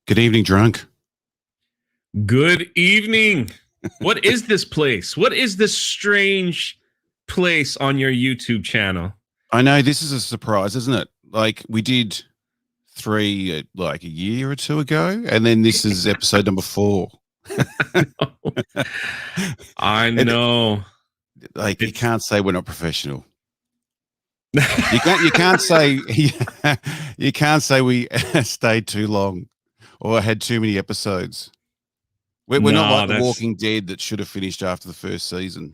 Good evening, drunk. Good evening. What is this place? What is this strange place on your YouTube channel? I know this is a surprise, isn't it? Like we did three like a year or two ago, and then this is episode number 4. I know. Like you can't say we're not professional. You can't say you can't say we stayed too long or had too many episodes. We're not like The Walking Dead that should have finished after the first season.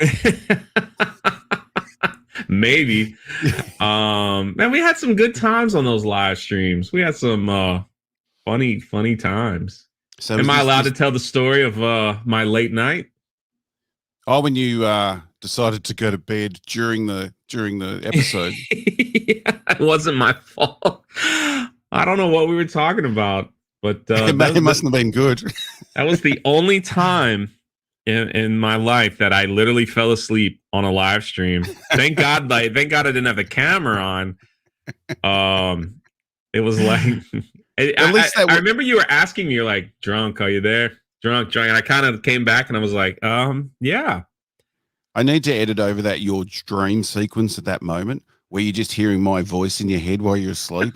Maybe. Man, we had some good times on those live streams. We had some funny times. So am I allowed to tell the story of my late night? Oh, when you decided to go to bed during the episode. Yeah, it wasn't my fault. I don't know what we were talking about, but it mustn't have been good. That was the only time in my life that I literally fell asleep on a live stream. Thank God I didn't have the camera on. It was like I remember you were asking me, you're like, drunk, are you there? Drunk. And I kind of came back and I was like, yeah. I need to edit over that your dream sequence at that moment where you're just hearing my voice in your head while you're asleep.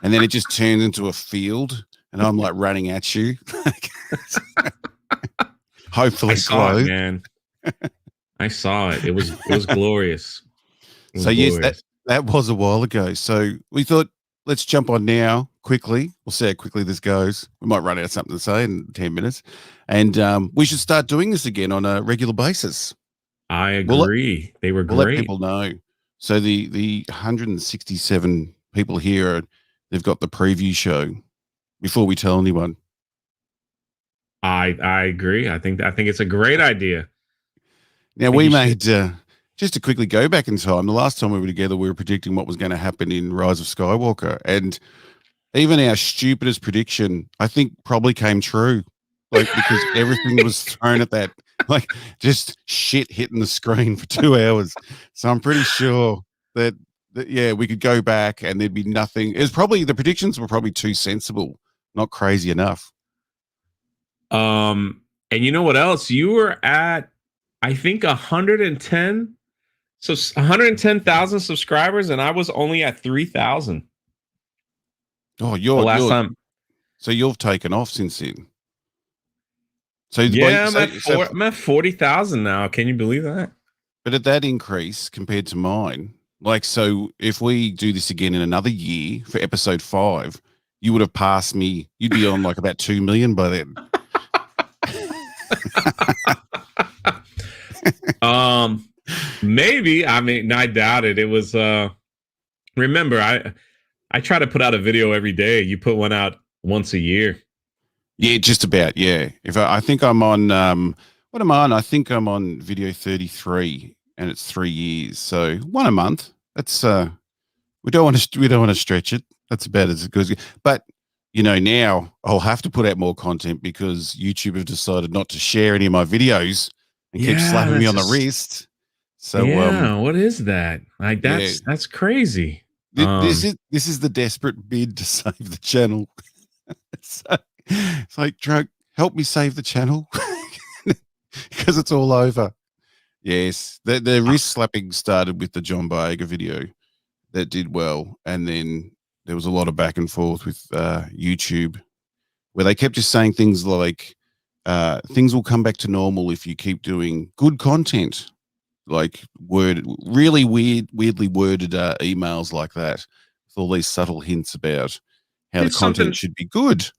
And then it just turns into a field and I'm like running at you. Hopefully slow. It, man. I saw it. It was glorious. Yes, that was a while ago. So we thought, let's jump on now quickly. We'll see how quickly this goes. We might run out of something to say in 10 minutes. And we should start doing this again on a regular basis. I agree. They were great. We'll let people know. So the 167 people here, they've got the preview show before we tell anyone. I agree. I think it's a great idea. Now we made just to quickly go back in time. The last time we were together, we were predicting what was going to happen in Rise of Skywalker, and even our stupidest prediction, I think, probably came true. Like because everything was thrown at that, like just shit hitting the screen for 2 hours. So I'm pretty sure that yeah, we could go back and there'd be nothing. It was probably the predictions were probably too sensible, not crazy enough. And you know what else? You were at, I think, 110. So 110,000 subscribers, and I was only at 3,000. Oh, time. So you've taken off since then. So yeah, I'm at 40,000 now. Can you believe that? But at that increase compared to mine, like, so if we do this again in another year for episode 5, you would have passed me. You'd be on like about 2 million by then. Maybe. I mean, I doubt it. It was remember, I try to put out a video every day. You put one out once a year. Yeah, just about. Yeah. If I think I'm on what am I on? I think I'm on video 33 and it's 3 years. So 1 a month. That's we don't want to stretch it. That's about as good as, but you know, now I'll have to put out more content because YouTube have decided not to share any of my videos and keep slapping me on the wrist. So what is that? Like that's crazy. This is the desperate bid to save the channel. So, it's like, Drunk, help me save the channel because it's all over. Yes, the wrist slapping started with the John Boyega video that did well, and then there was a lot of back and forth with YouTube where they kept just saying things like things will come back to normal if you keep doing good content, like really weirdly worded emails like that with all these subtle hints about how the content should be good.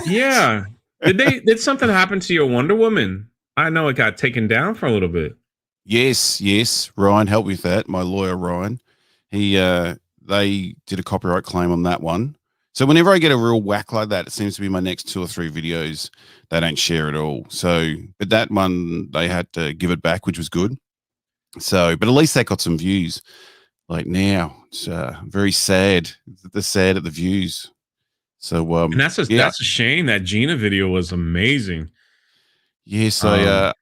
Yeah. Did something happen to your Wonder Woman? I know it got taken down for a little bit. Yes. Ryan helped with that. My lawyer, Ryan. They did a copyright claim on that one. So whenever I get a real whack like that, it seems to be my next 2 or 3 videos they don't share at all. So, but that one they had to give it back, which was good. So, but at least they got some views. Like now, it's very sad. The sad at the views. So, and that's a shame. That Gina video was amazing. Yes, I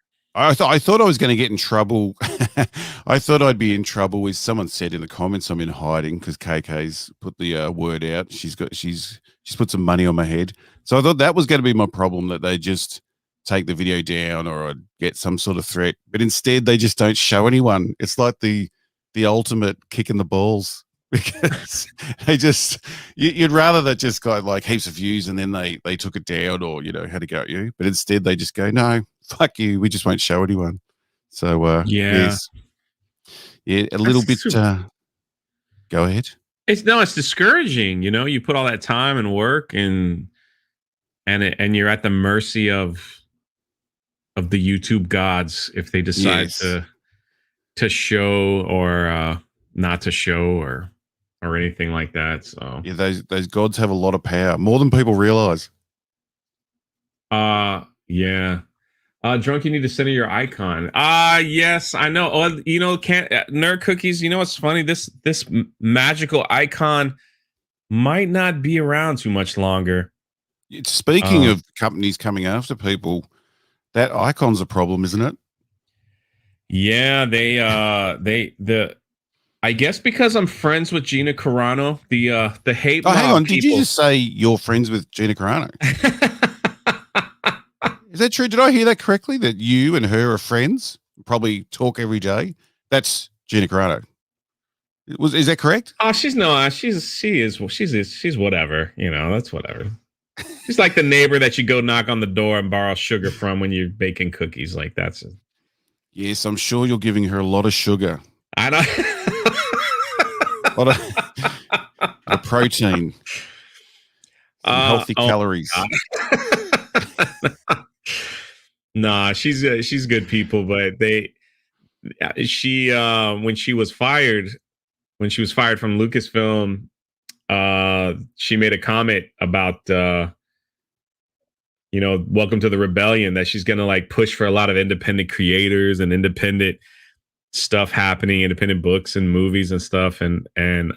thought I was going to get in trouble. I thought I'd be in trouble with someone said in the comments I'm in hiding because KK's put the word out. She's just put some money on my head. So I thought that was going to be my problem, that they just take the video down or I'd get some sort of threat. But instead, they just don't show anyone. It's like the ultimate kick in the balls, because they just, you'd rather that just got like heaps of views and then they took it down, or, had to go at you. But instead, they just go, no, fuck you. We just won't show anyone. So, yes. Yeah, a little bit. Go ahead. It's discouraging. You put all that time and work and you're at the mercy of the YouTube gods if they decide to show or not to show or anything like that. So yeah, those gods have a lot of power, more than people realize. Yeah. Drunk, you need to center your icon. Yes, I know. Oh, Nerd Cookies. You know what's funny? This magical icon might not be around too much longer. Speaking of companies coming after people, that icon's a problem, isn't it? Yeah, I guess because I'm friends with Gina Carano, the hate. Oh, hang on. Did you just say you're friends with Gina Carano? Is that true? Did I hear that correctly? That you and her are friends? Probably talk every day? That's Gina Carano. Is that correct? Oh, she's whatever. That's whatever. She's like the neighbor that you go knock on the door and borrow sugar from when you're baking cookies. Like that's it. Yes, I'm sure you're giving her a lot of sugar. I don't. A lot of protein, healthy calories. Nah, she's good people, but she when she was fired from Lucasfilm, she made a comment about welcome to the rebellion, that she's gonna like push for a lot of independent creators and independent stuff happening, independent books and movies and stuff. And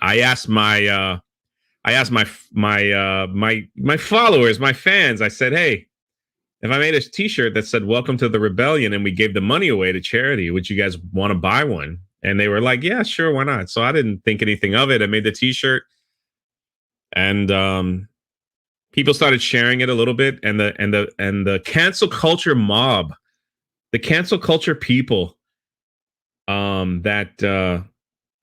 I asked my followers, my fans, I said, hey, if I made a t-shirt that said welcome to the rebellion and we gave the money away to charity, would you guys want to buy one? And they were like, yeah, sure, why not? So I didn't think anything of it. I made the t-shirt, and people started sharing it a little bit, and the cancel culture mob, the cancel culture people that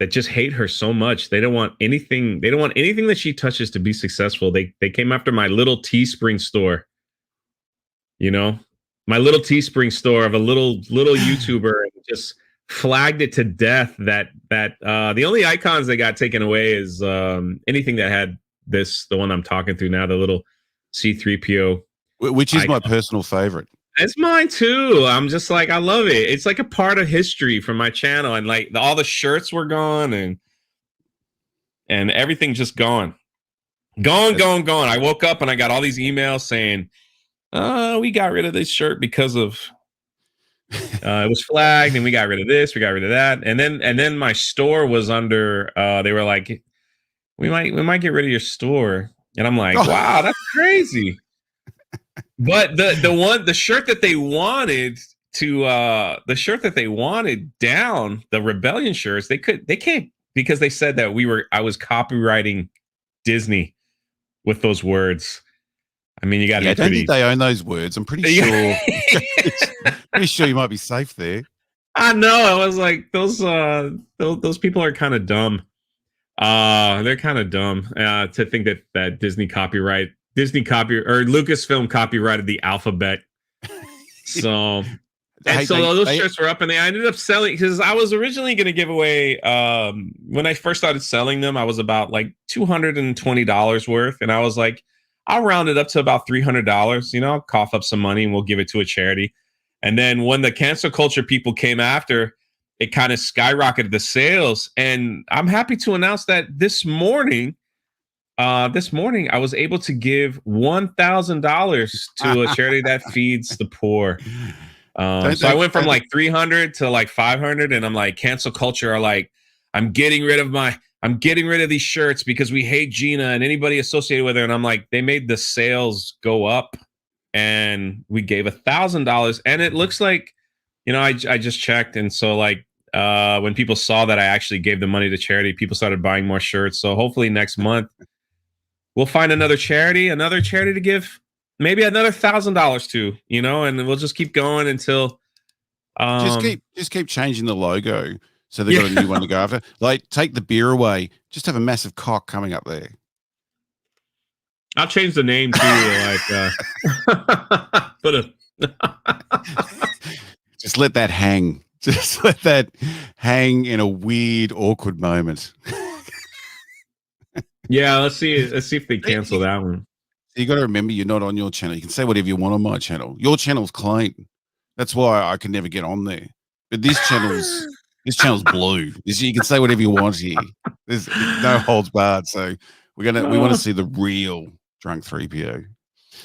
just hate her so much. They don't want anything that she touches to be successful. They came after my little Teespring store. My little Teespring store of a little YouTuber, and just flagged it to death. That the only icons that got taken away is anything that had the one I'm talking through now, the little C3PO, which is my personal favorite. It's mine too. I'm just like, I love it. It's like a part of history from my channel, and like all the shirts were gone, and everything just gone. I woke up and I got all these emails saying, we got rid of this shirt because of it was flagged, and we got rid of this, we got rid of that. And then my store was under they were like, we might get rid of your store. And I'm like, wow, that's crazy. But the shirt that they wanted down, the rebellion shirts, they can't, because they said that I was copywriting Disney with those words. I mean, you got to. I don't think they own those words. I'm pretty sure. Pretty sure you might be safe there. I know. I was like, those people are kind of dumb. They're kind of dumb to think that Disney or Lucasfilm copyrighted the alphabet. So. Those shirts were up, and I ended up selling, because I was originally going to give away, when I first started selling them, I was about like $220 worth. And I was like, I'll round it up to about $300, I'll cough up some money and we'll give it to a charity. And then when the cancel culture people came after, it kind of skyrocketed the sales. And I'm happy to announce that this morning I was able to give $1,000 to a charity that feeds the poor. So I went from like 300 to like 500, and I'm like, cancel culture are like, I'm getting rid of these shirts because we hate Gina and anybody associated with her. And I'm like, they made the sales go up, and we gave $1,000, and it looks like, I just checked. And so like, when people saw that I actually gave the money to charity, people started buying more shirts. So hopefully next month we'll find another charity to give maybe another $1,000 to, and we'll just keep going until just keep changing the logo so they've got a new one to go after. Like, take the beer away, just have a massive cock coming up there. I'll change the name too, put a just let that hang. Just let that hang in a weird, awkward moment. Yeah, let's see if they cancel that one. You got to remember, you're not on your channel. You can say whatever you want on my channel. Your channel's clean. That's why I can never get on there. But this channel's blue. You can say whatever you want here. There's no holds barred. So we want to see the real Drunk3PO.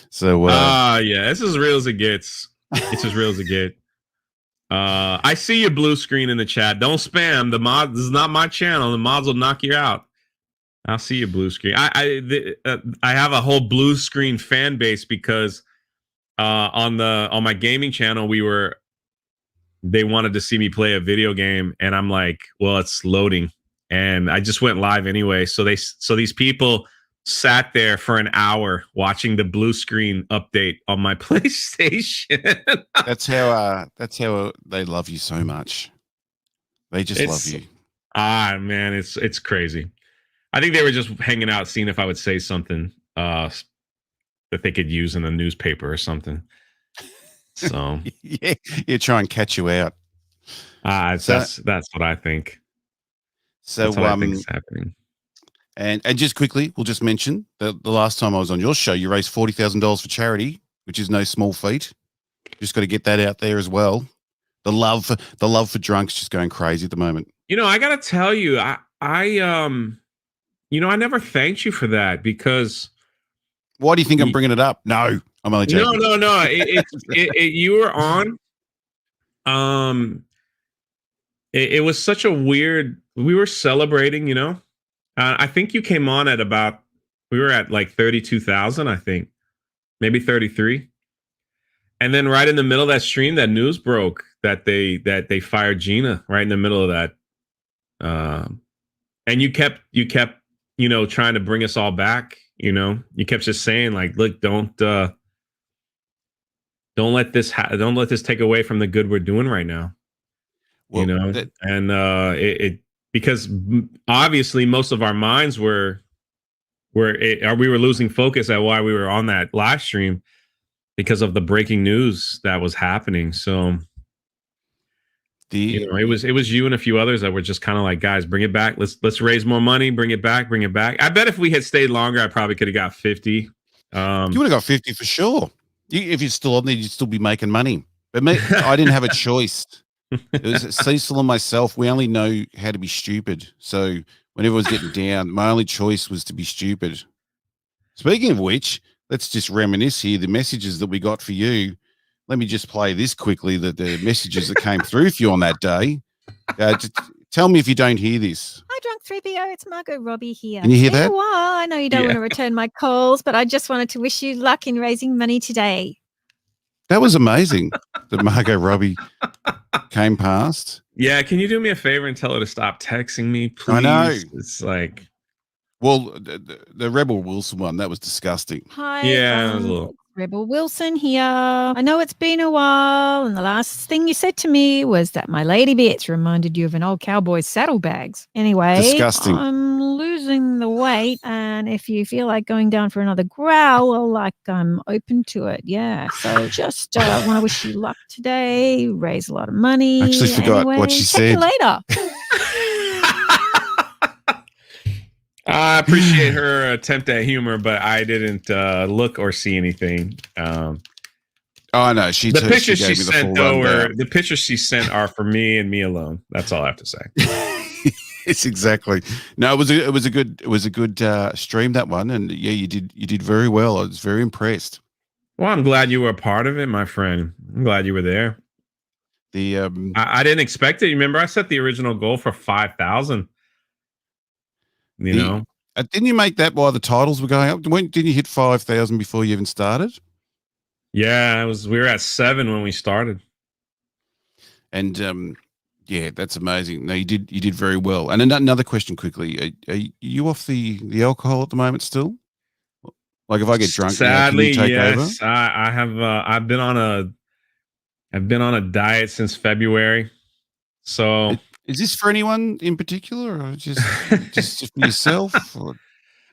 So yeah, it's as real as it gets. It's as real as it gets. I see your blue screen in the chat. Don't spam. This is not my channel. The mods will knock you out. I'll see your blue screen. I have a whole blue screen fan base because on my gaming channel they wanted to see me play a video game, and I'm like, well, it's loading, and I just went live anyway. So these people sat there for an hour watching the blue screen update on my PlayStation. That's how they love you so much. They just love you. Man, it's crazy. I think they were just hanging out, seeing if I would say something that they could use in a newspaper or something. So yeah, try and catch you out. That's what I think. So that's what I think is happening. And just quickly, we'll just mention that the last time I was on your show, you raised $40,000 for charity, which is no small feat. Just got to get that out there as well. The love for drunks just going crazy at the moment. I gotta tell you, I never thanked you for that because. Why do you think I'm bringing it up? No, I'm only joking. No. You were on. It was such a weird. We were celebrating, I think you came on at we were at like 32,000, I think, maybe 33. And then right in the middle of that stream, that news broke that they fired Gina right in the middle of that. And you kept, trying to bring us all back. You kept just saying like, look, don't let this take away from the good we're doing right now. Well, because obviously most of our minds we were losing focus at why we were on that live stream because of the breaking news that was happening. So it was you and a few others that were just kind of like, guys, bring it back. Let's raise more money. Bring it back. I bet if we had stayed longer, I probably could have got 50. You would have got 50 for sure. If you're still on there, you'd still be making money. But me, I didn't have a choice. It was Cecil and myself. We only know how to be stupid. So whenever I was getting down, my only choice was to be stupid. Speaking of which, let's just reminisce here. The messages that we got for you. Let me just play this quickly. The messages that came through for you on that day. Tell me if you don't hear this. Hi, Drunk3PO. It's Margot Robbie here. Can you hear that? I know you don't want to return my calls, but I just wanted to wish you luck in raising money today. That was amazing that Margot Robbie came past. Yeah, can you do me a favor and tell her to stop texting me, please? I know. It's like... Well, the Rebel Wilson one, that was disgusting. Hi. Yeah, it was a little... Rebel Wilson here. I know it's been a while, and the last thing you said to me was that my lady bits reminded you of an old cowboy's saddlebags. Anyway, disgusting. I'm losing the weight, and if you feel like going down for another growl, well, I'm open to it. Yeah, so just want to wish you luck today. Raise a lot of money. I actually forgot what she said. You later. I appreciate her attempt at humor, but I didn't look or see anything. Oh no, the pictures she sent the pictures she sent are for me and me alone. That's all I have to say. It's exactly. No, it was a good stream, that one, and yeah, you did very well. I was very impressed. Well, I'm glad you were a part of it, my friend. I'm glad you were there. I didn't expect it. Remember, I set the original goal for 5,000. Didn't you make that while the titles were going up? Didn't you hit 5,000 before you even started? Yeah, we were at 7 when we started. And yeah, that's amazing. No, you did very well. And another question quickly: are you off the alcohol at the moment still? Like if I get drunk, sadly, now, can you take yes, over? I have. I've been on a diet since February. So, Is this for anyone in particular, or just for yourself? Or?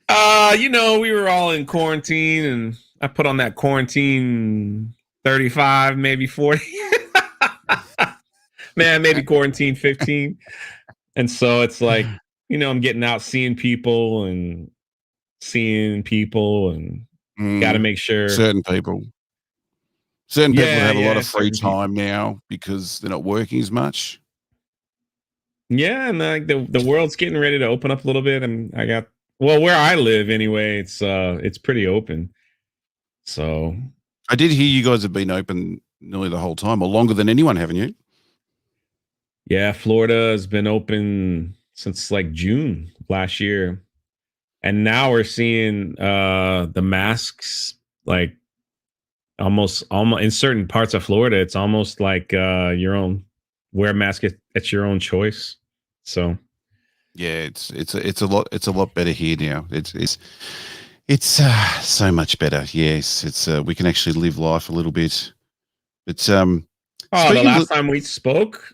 we were all in quarantine, and I put on that quarantine 35, maybe 40. Man, maybe quarantine 15. And so it's like, I'm getting out, seeing people and got to make sure. Certain people that have a lot of free time people. now because they're not working as much. Yeah, and the world's getting ready to open up a little bit, and where I live anyway, it's pretty open. So I did hear you guys have been open nearly the whole time, or longer than anyone, haven't you? Yeah, Florida has been open since like June last year. And now we're seeing the masks like almost in certain parts of Florida, it's almost like your own wear a mask at your own choice. So yeah, it's a lot better here now. It's so much better. Yes, it's we can actually live life a little bit. But the last time we spoke,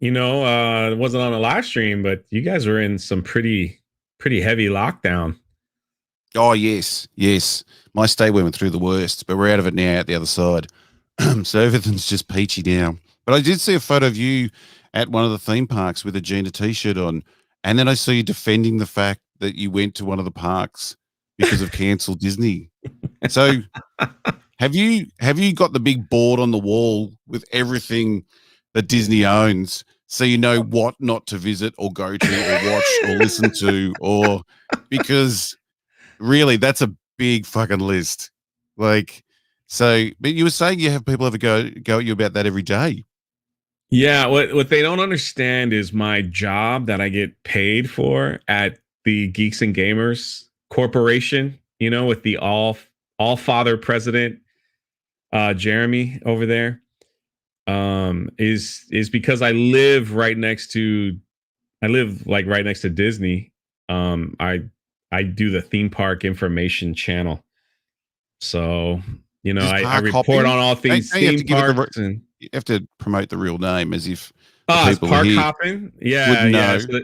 it wasn't on a live stream, but you guys were in some pretty heavy lockdown. Oh yes. My state went through the worst, but we're out of it now, out the other side. So everything's just peachy now. But I did see a photo of you at one of the theme parks with a Gina t-shirt on, and then I saw you defending the fact that you went to one of the parks because of cancelled Disney. So have you got the big board on the wall with everything that Disney owns, so you know what not to visit or go to or watch or listen to, or because really that's a big fucking list. Like, so, but you were saying you have people ever go at you about that every day. Yeah, what they don't understand is my job that I get paid for at the Geeks and Gamers Corporation, with the all father president, Jeremy over there, is because I live right next to Disney. I do the theme park information channel. So, I report on all things theme parks, and you have to promote the real name as if it's park hopping. Yeah. So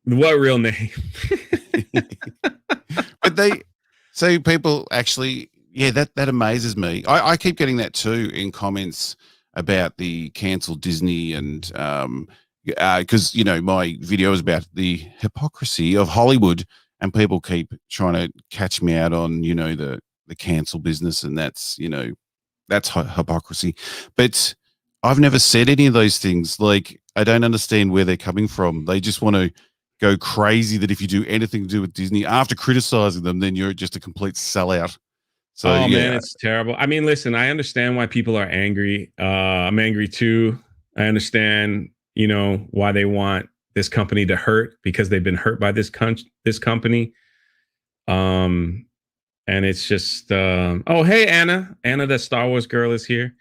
what real name? But people actually, yeah, that amazes me. I keep getting that too in comments about the cancelled Disney, and because my video is about the hypocrisy of Hollywood, and people keep trying to catch me out on the cancel business, and that's hypocrisy. But I've never said any of those things. Like, I don't understand where they're coming from. They just want to go crazy that if you do anything to do with Disney after criticizing them, then you're just a complete sellout. So, man, it's terrible. I mean, listen, I understand why people are angry. I'm angry too. I understand, why they want this company to hurt, because they've been hurt by this company. And it's just, oh, hey, Anna, the Star Wars girl is here.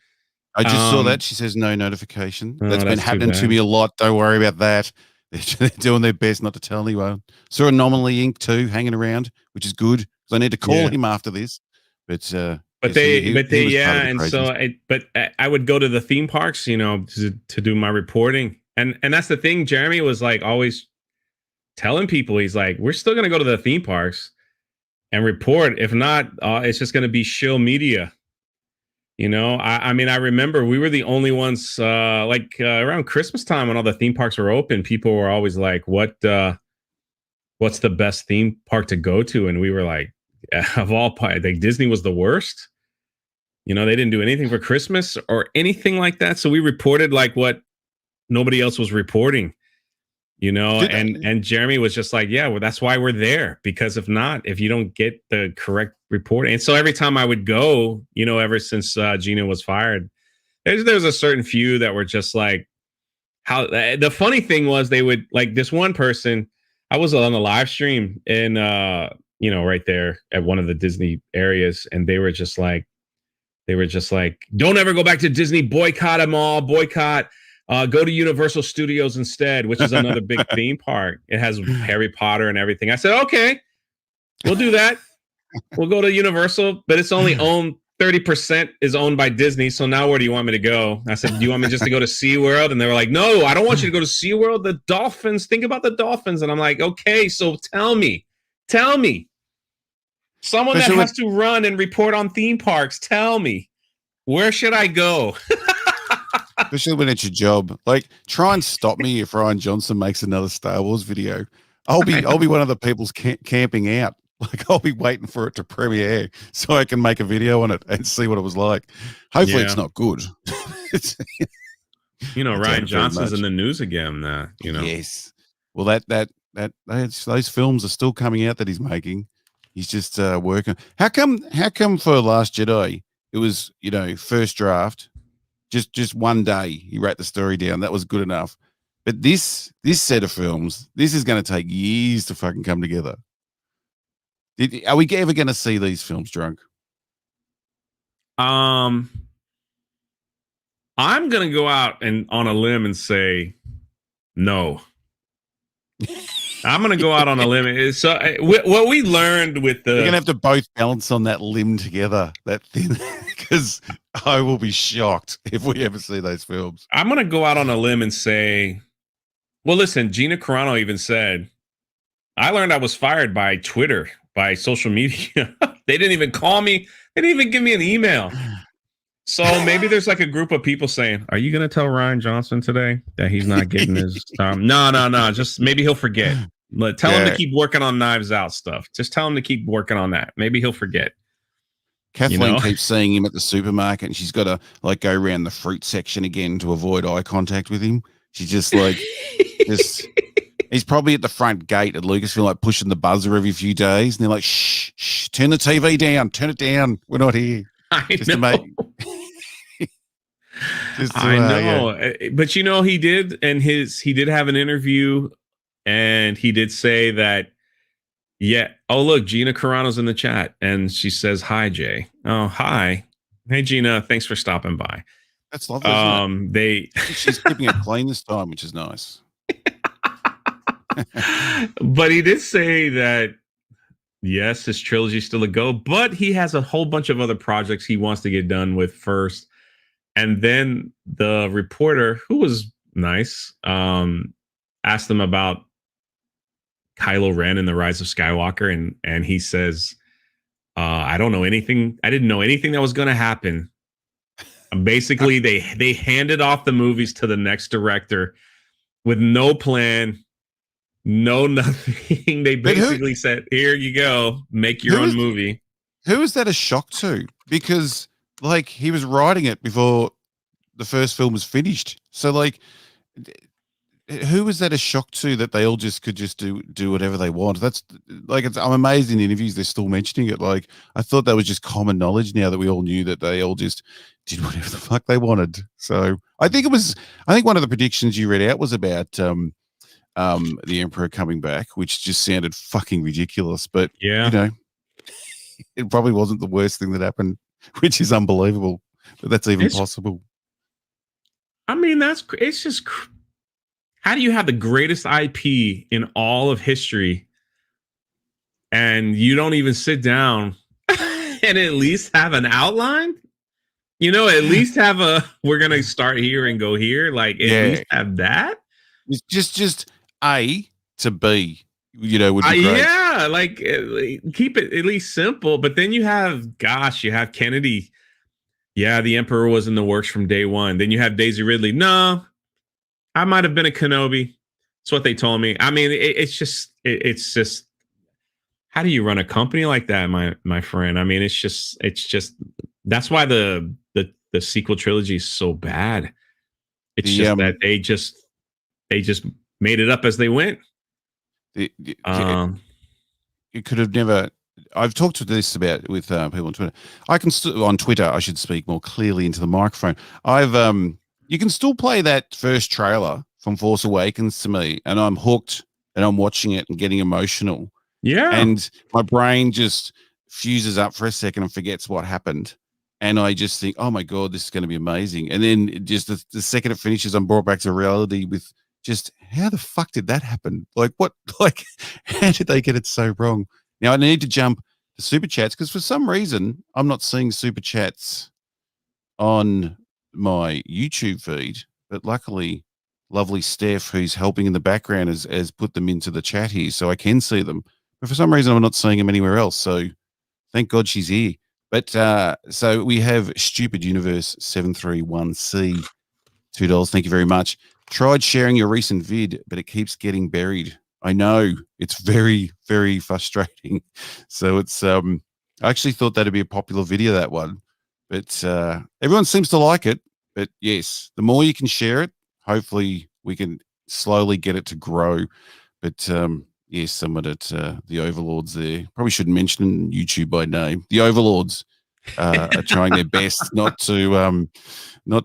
I just saw that. She says no notification. That's been happening to me a lot. Don't worry about that. They're doing their best not to tell anyone. Saw Anomaly Inc. too hanging around, which is good because I need to call him after this. But I would go to the theme parks, to do my reporting, and that's the thing. Jeremy was like always telling people, he's like, we're still gonna go to the theme parks and report. If not, it's just gonna be shill media. I mean, I remember we were the only ones, around Christmas time when all the theme parks were open, people were always like, what's the best theme park to go to? And we were like, of all parts, like Disney was the worst. They didn't do anything for Christmas or anything like that. So we reported like what nobody else was reporting, and Jeremy was just like, yeah, well, that's why we're there, because if you don't get the correct reporting. And so every time I would go, ever since Gina was fired, there's a certain few that were just like, how the funny thing was, they would, like, this one person, I was on a live stream in right there at one of the Disney areas, and they were just like, don't ever go back to Disney, boycott them all, boycott. Go to Universal Studios instead, which is another big theme park. It has Harry Potter and everything. I said, okay. We'll do that. We'll go to Universal, but it's only owned 30% is owned by Disney. So now where do you want me to go? I said, do you want me just to go to SeaWorld? And they were like, no, I don't want you to go to SeaWorld. The dolphins, think about the dolphins. And I'm like, okay, so tell me. Someone that has to run and report on theme parks, tell me, where should I go? Especially when it's your job. Like, try and stop me if Ryan Johnson makes another Star Wars video. I'll be one of the people's camping out. Like, I'll be waiting for it to premiere so I can make a video on it and see what it was like. Hopefully it's not good. Ryan Johnson's in the news again. Yes. Well, those films are still coming out that he's making. He's just working. How come for Last Jedi it was first draft, just one day he wrote the story down. That was good enough. But this set of films, this is going to take years to fucking come together. Are we ever going to see these films, Drunk? I'm going to go out on a limb and say no. I'm going to go out on a limb. So what we learned with we're going to have to both balance on that limb together, that thing, because I will be shocked if we ever see those films. I'm going to go out on a limb and say, well, listen, Gina Carano even said, I learned I was fired by Twitter, by social media. They didn't even call me. They didn't even give me an email. So maybe there's like a group of people saying, are you going to tell Ryan Johnson today that he's not getting his time? No. Just maybe he'll forget. Tell him to keep working on Knives Out stuff. Just tell him to keep working on that. Maybe he'll forget. Kathleen keeps seeing him at the supermarket and she's got to like go around the fruit section again to avoid eye contact with him. She's just like, he's probably at the front gate at Lucasfilm, like pushing the buzzer every few days. And they're like, shh, turn the TV down. Turn it down. We're not here. I know. I know. Yeah. But he did. And he did have an interview and he did say that, oh, look, Gina Carano's in the chat. And she says, hi, Jay. Oh, hi. Hey, Gina. Thanks for stopping by. That's lovely. She's keeping it clean this time, which is nice. But he did say that, yes, his trilogy is still a go, but he has a whole bunch of other projects he wants to get done with first. And then the reporter, who was nice, asked him about Kylo Ren and the Rise of Skywalker. And he says, I don't know anything. I didn't know anything that was going to happen. Basically, they handed off the movies to the next director with no plan. No, nothing. They basically said, here you go. Make your own movie. Who is that a shock to? Because, like, he was writing it before the first film was finished. So, like, who was that a shock to that they all could do whatever they want? That's, like, I'm amazed in the interviews they're still mentioning it. Like, I thought that was just common knowledge now that we all knew that they all just did whatever the fuck they wanted. So, I think one of the predictions you read out was about, the Emperor coming back, which just sounded fucking ridiculous, but it probably wasn't the worst thing that happened, which is unbelievable, but that's even possible. I mean, it's just, how do you have the greatest IP in all of history and you don't even sit down and at least have an outline? At least have we're going to start here and go here. Like, at least have that. It's just A to B, would be great. Yeah, like keep it at least simple. But then you have Kennedy. Yeah, the Emperor was in the works from day one. Then you have Daisy Ridley. No, I might have been a Kenobi. That's what they told me. I mean, it's just how do you run a company like that, my friend? I mean, it's just that's why the sequel trilogy is so bad. It's that they just made it up as they went. It could have never. I've talked to this about with people on Twitter. On Twitter, I should speak more clearly into the microphone. You can still play that first trailer from Force Awakens to me, and I'm hooked, and I'm watching it and getting emotional. Yeah, and my brain just fuses up for a second and forgets what happened, and I just think, oh my god, this is going to be amazing. And then just the second it finishes, I'm brought back to reality with just how the fuck did that happen? Like what? Like how did they get it so wrong? Now I need to jump to super chats because for some reason I'm not seeing super chats on my YouTube feed, but luckily lovely Steph, who's helping in the background, has put them into the chat here so I can see them. But for some reason I'm not seeing them anywhere else. So thank God she's here. But so we have Stupid Universe 731C, $2. Thank you very much. Tried sharing your recent vid, but it keeps getting buried. I know, it's very, very frustrating. So it's I actually thought that'd be a popular video, that one, but everyone seems to like it. But yes, the more you can share it, hopefully we can slowly get it to grow. But yes, someone at the Overlords there, probably shouldn't mention YouTube by name. The Overlords are trying their best not to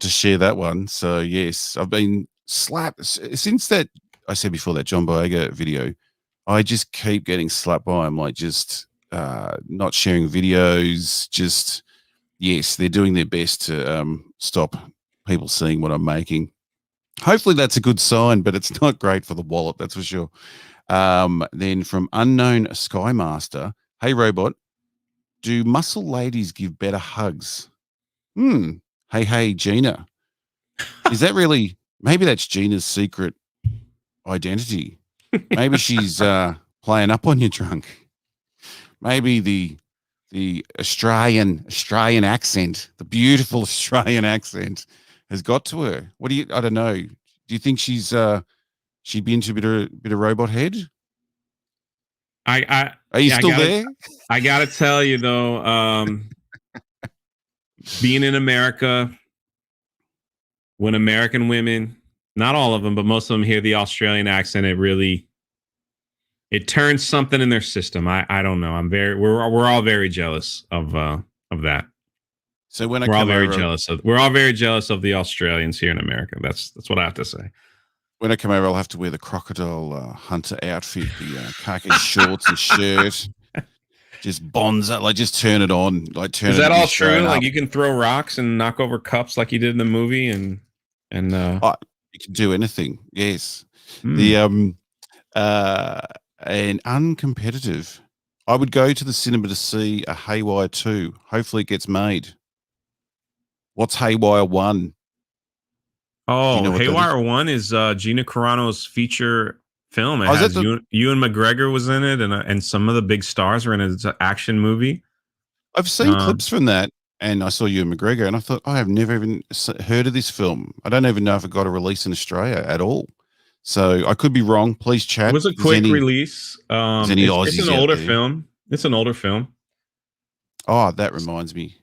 share that one. So yes, I've been slapped since that. I said before, that John Boyega video. I just keep getting slapped by them, like just not sharing videos. Just yes, they're doing their best to stop people seeing what I'm making. Hopefully that's a good sign, but it's not great for the wallet, that's for sure. Then from Unknown Skymaster, hey robot, do muscle ladies give better hugs? Hey Gina, is that really? Maybe that's Gina's secret identity. Maybe she's playing up on you, Drunk. Maybe the Australian accent, the beautiful Australian accent, has got to her. What do you? I don't know. Do you think she'd be into a bit of robot head? Are you still there? I gotta tell you though, being in America, when American women, not all of them, but most of them, hear the Australian accent, it turns something in their system. I don't know. We're all very jealous of that. So when we're all very jealous of the Australians here in America. That's what I have to say. When I come over, I'll have to wear the crocodile hunter outfit, the khaki shorts and shirt. Just bonds up, like just turn it on. Like Is that all true? Like you can throw rocks and knock over cups like you did in the movie, and you can do anything. Yes. The and uncompetitive. I would go to the cinema to see a Haywire 2. Hopefully it gets made. What's Haywire 1? Oh, you know Haywire 1 is Gina Carano's feature film. It has Ewan McGregor was in it, and some of the big stars were in it. It's an action movie. I've seen clips from that, and I saw Ewan McGregor, and I thought, I have never even heard of this film. I don't even know if it got a release in Australia at all. So I could be wrong. Please chat. It was a quick release. It's an older film. It's an older film. Oh, that reminds me.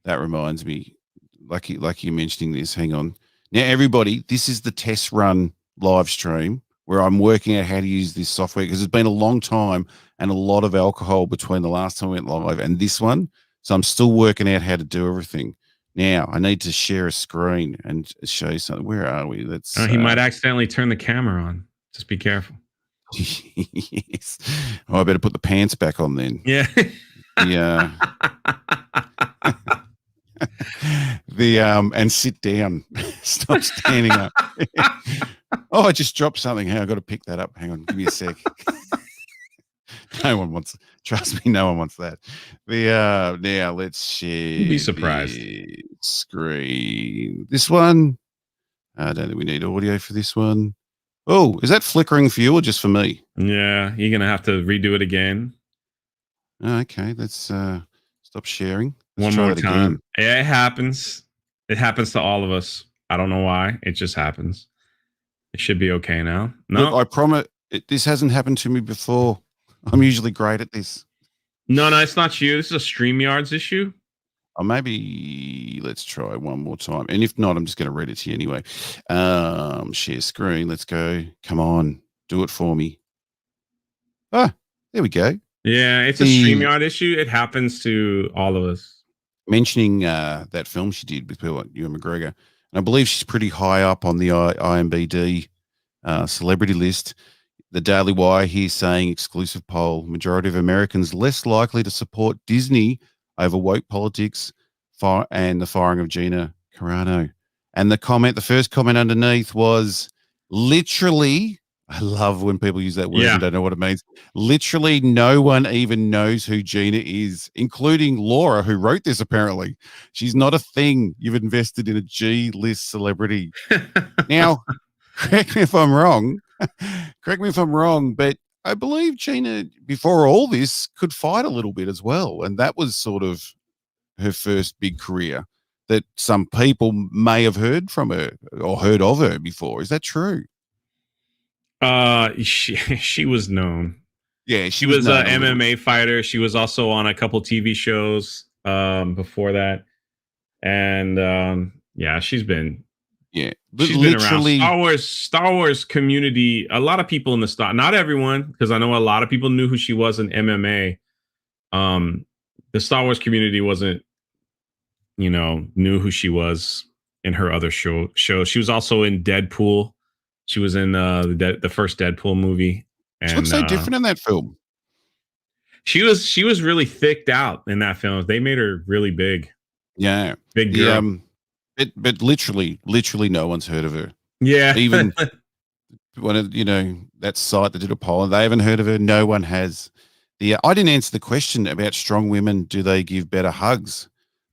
Like you're mentioning this. Hang on. Now, everybody, this is the test run live stream where I'm working out how to use this software because it's been a long time and a lot of alcohol between the last time we went live and this one. So I'm still working out how to do everything. Now, I need to share a screen and show you something. Where are we? He might accidentally turn the camera on. Just be careful. Yes. Oh, I better put the pants back on then. Yeah. Yeah. And sit down. Stop standing up. Oh, I just dropped something. Hey, I got to pick that up. Hang on, give me a sec. No one wants. Trust me, no one wants that. Now let's share. You'd be surprised. The screen. This one. I don't think we need audio for this one. Oh, is that flickering for you or just for me? Yeah, you're gonna have to redo it again. Okay, let's stop sharing. One more time. Yeah, it happens. It happens to all of us. I don't know why. It just happens. It should be okay now. No, look, I promise. This hasn't happened to me before. I'm usually great at this. No, it's not you. This is a StreamYard's issue. Or maybe let's try one more time. And if not, I'm just going to read it to you anyway. Share screen. Let's go. Come on. Do it for me. Ah, there we go. Yeah, it's a StreamYard issue. It happens to all of us. Mentioning that film she did with people like Ewan McGregor. And I believe she's pretty high up on the IMDb celebrity list. The Daily Wire here saying exclusive poll, majority of Americans less likely to support Disney over woke politics and the firing of Gina Carano. And the first comment underneath was literally I love when people use that word and don't know what it means. Literally, no one even knows who Gina is, including Laura, who wrote this, apparently. She's not a thing. You've invested in a G-list celebrity. Now, correct me if I'm wrong. But I believe Gina, before all this, could fight a little bit as well. And that was sort of her first big career that some people may have heard from her or heard of her before. Is that true? She was known. Yeah, she was an MMA fighter. She was also on a couple TV shows before that, and she's been around. Star Wars community. A lot of people in the not everyone, because I know a lot of people knew who she was in MMA. The Star Wars community wasn't, knew who she was in her other show. She was also in Deadpool. She was in the first Deadpool movie. And she looks so different in that film. She was really thicked out in that film. They made her really big. Yeah. Big girl. But literally no one's heard of her. Yeah. Even one of, that site that did a poll, they haven't heard of her. No one has. I didn't answer the question about strong women. Do they give better hugs?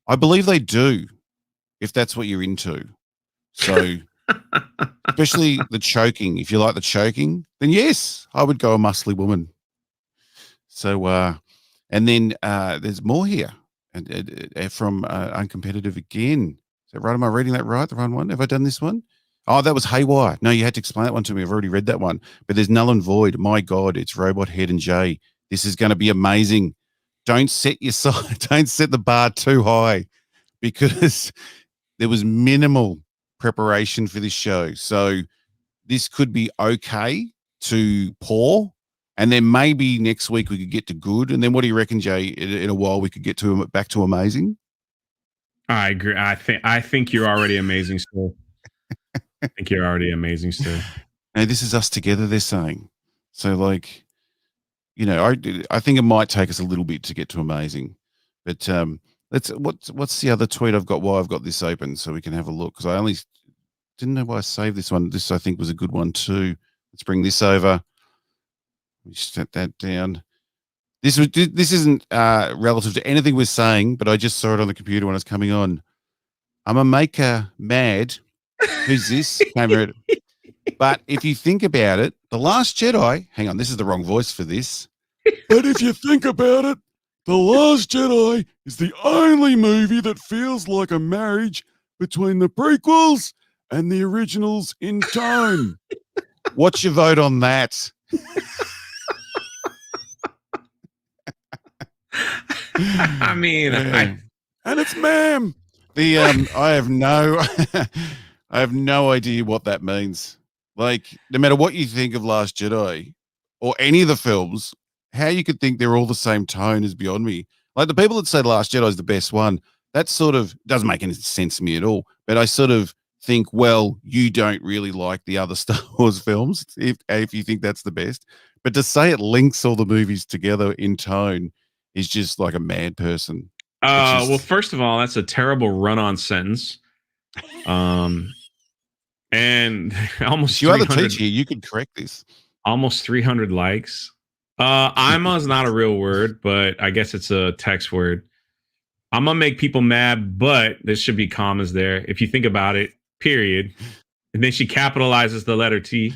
I believe they do, if that's what you're into. So especially the choking. If you like the choking, then yes, I would go a muscly woman. So, and then there's more here from Uncompetitive again. Is that right? Am I reading that right? The wrong one? Have I done this one? Oh, that was Haywire. No, you had to explain that one to me. I've already read that one. But there's Null and Void. My God, it's Robot Head and Jay. This is going to be amazing. Don't set the bar too high, because there was minimal preparation for this show. So this could be okay to poor, and then maybe next week we could get to good. And then what do you reckon, Jay? In a while we could get to back to amazing. I agree. I think you're already amazing still. I think you're already amazing still. Now, this is us together, they're saying. So, like, I think it might take us a little bit to get to amazing. But what's the other tweet I've got while I've got this open so we can have a look? Because I only didn't know why I saved this one. This, I think, was a good one too. Let's bring this over. Let me set that down. This isn't relative to anything we're saying, but I just saw it on the computer when I was coming on. I'm a maker mad. Who's this? But if you think about it, The Last Jedi, hang on, this is the wrong voice for this. But if you think about it, The Last Jedi is the only movie that feels like a marriage between the prequels and the originals in tone. What's your vote on that? I mean, and it's ma'am. I have no idea what that means. Like, no matter what you think of Last Jedi or any of the films, how you could think they're all the same tone is beyond me. Like, the people that say The Last Jedi is the best one, that sort of doesn't make any sense to me at all. But I sort of think, well, you don't really like the other Star Wars films if you think that's the best. But to say it links all the movies together in tone is just like a mad person. Well, first of all, that's a terrible run-on sentence. And almost you are the teacher. You could correct this. Almost 300 likes. Ima is not a real word, but I guess it's a text word. I'm gonna make people mad, but there should be commas there if you think about it. Period. And then she capitalizes the letter T.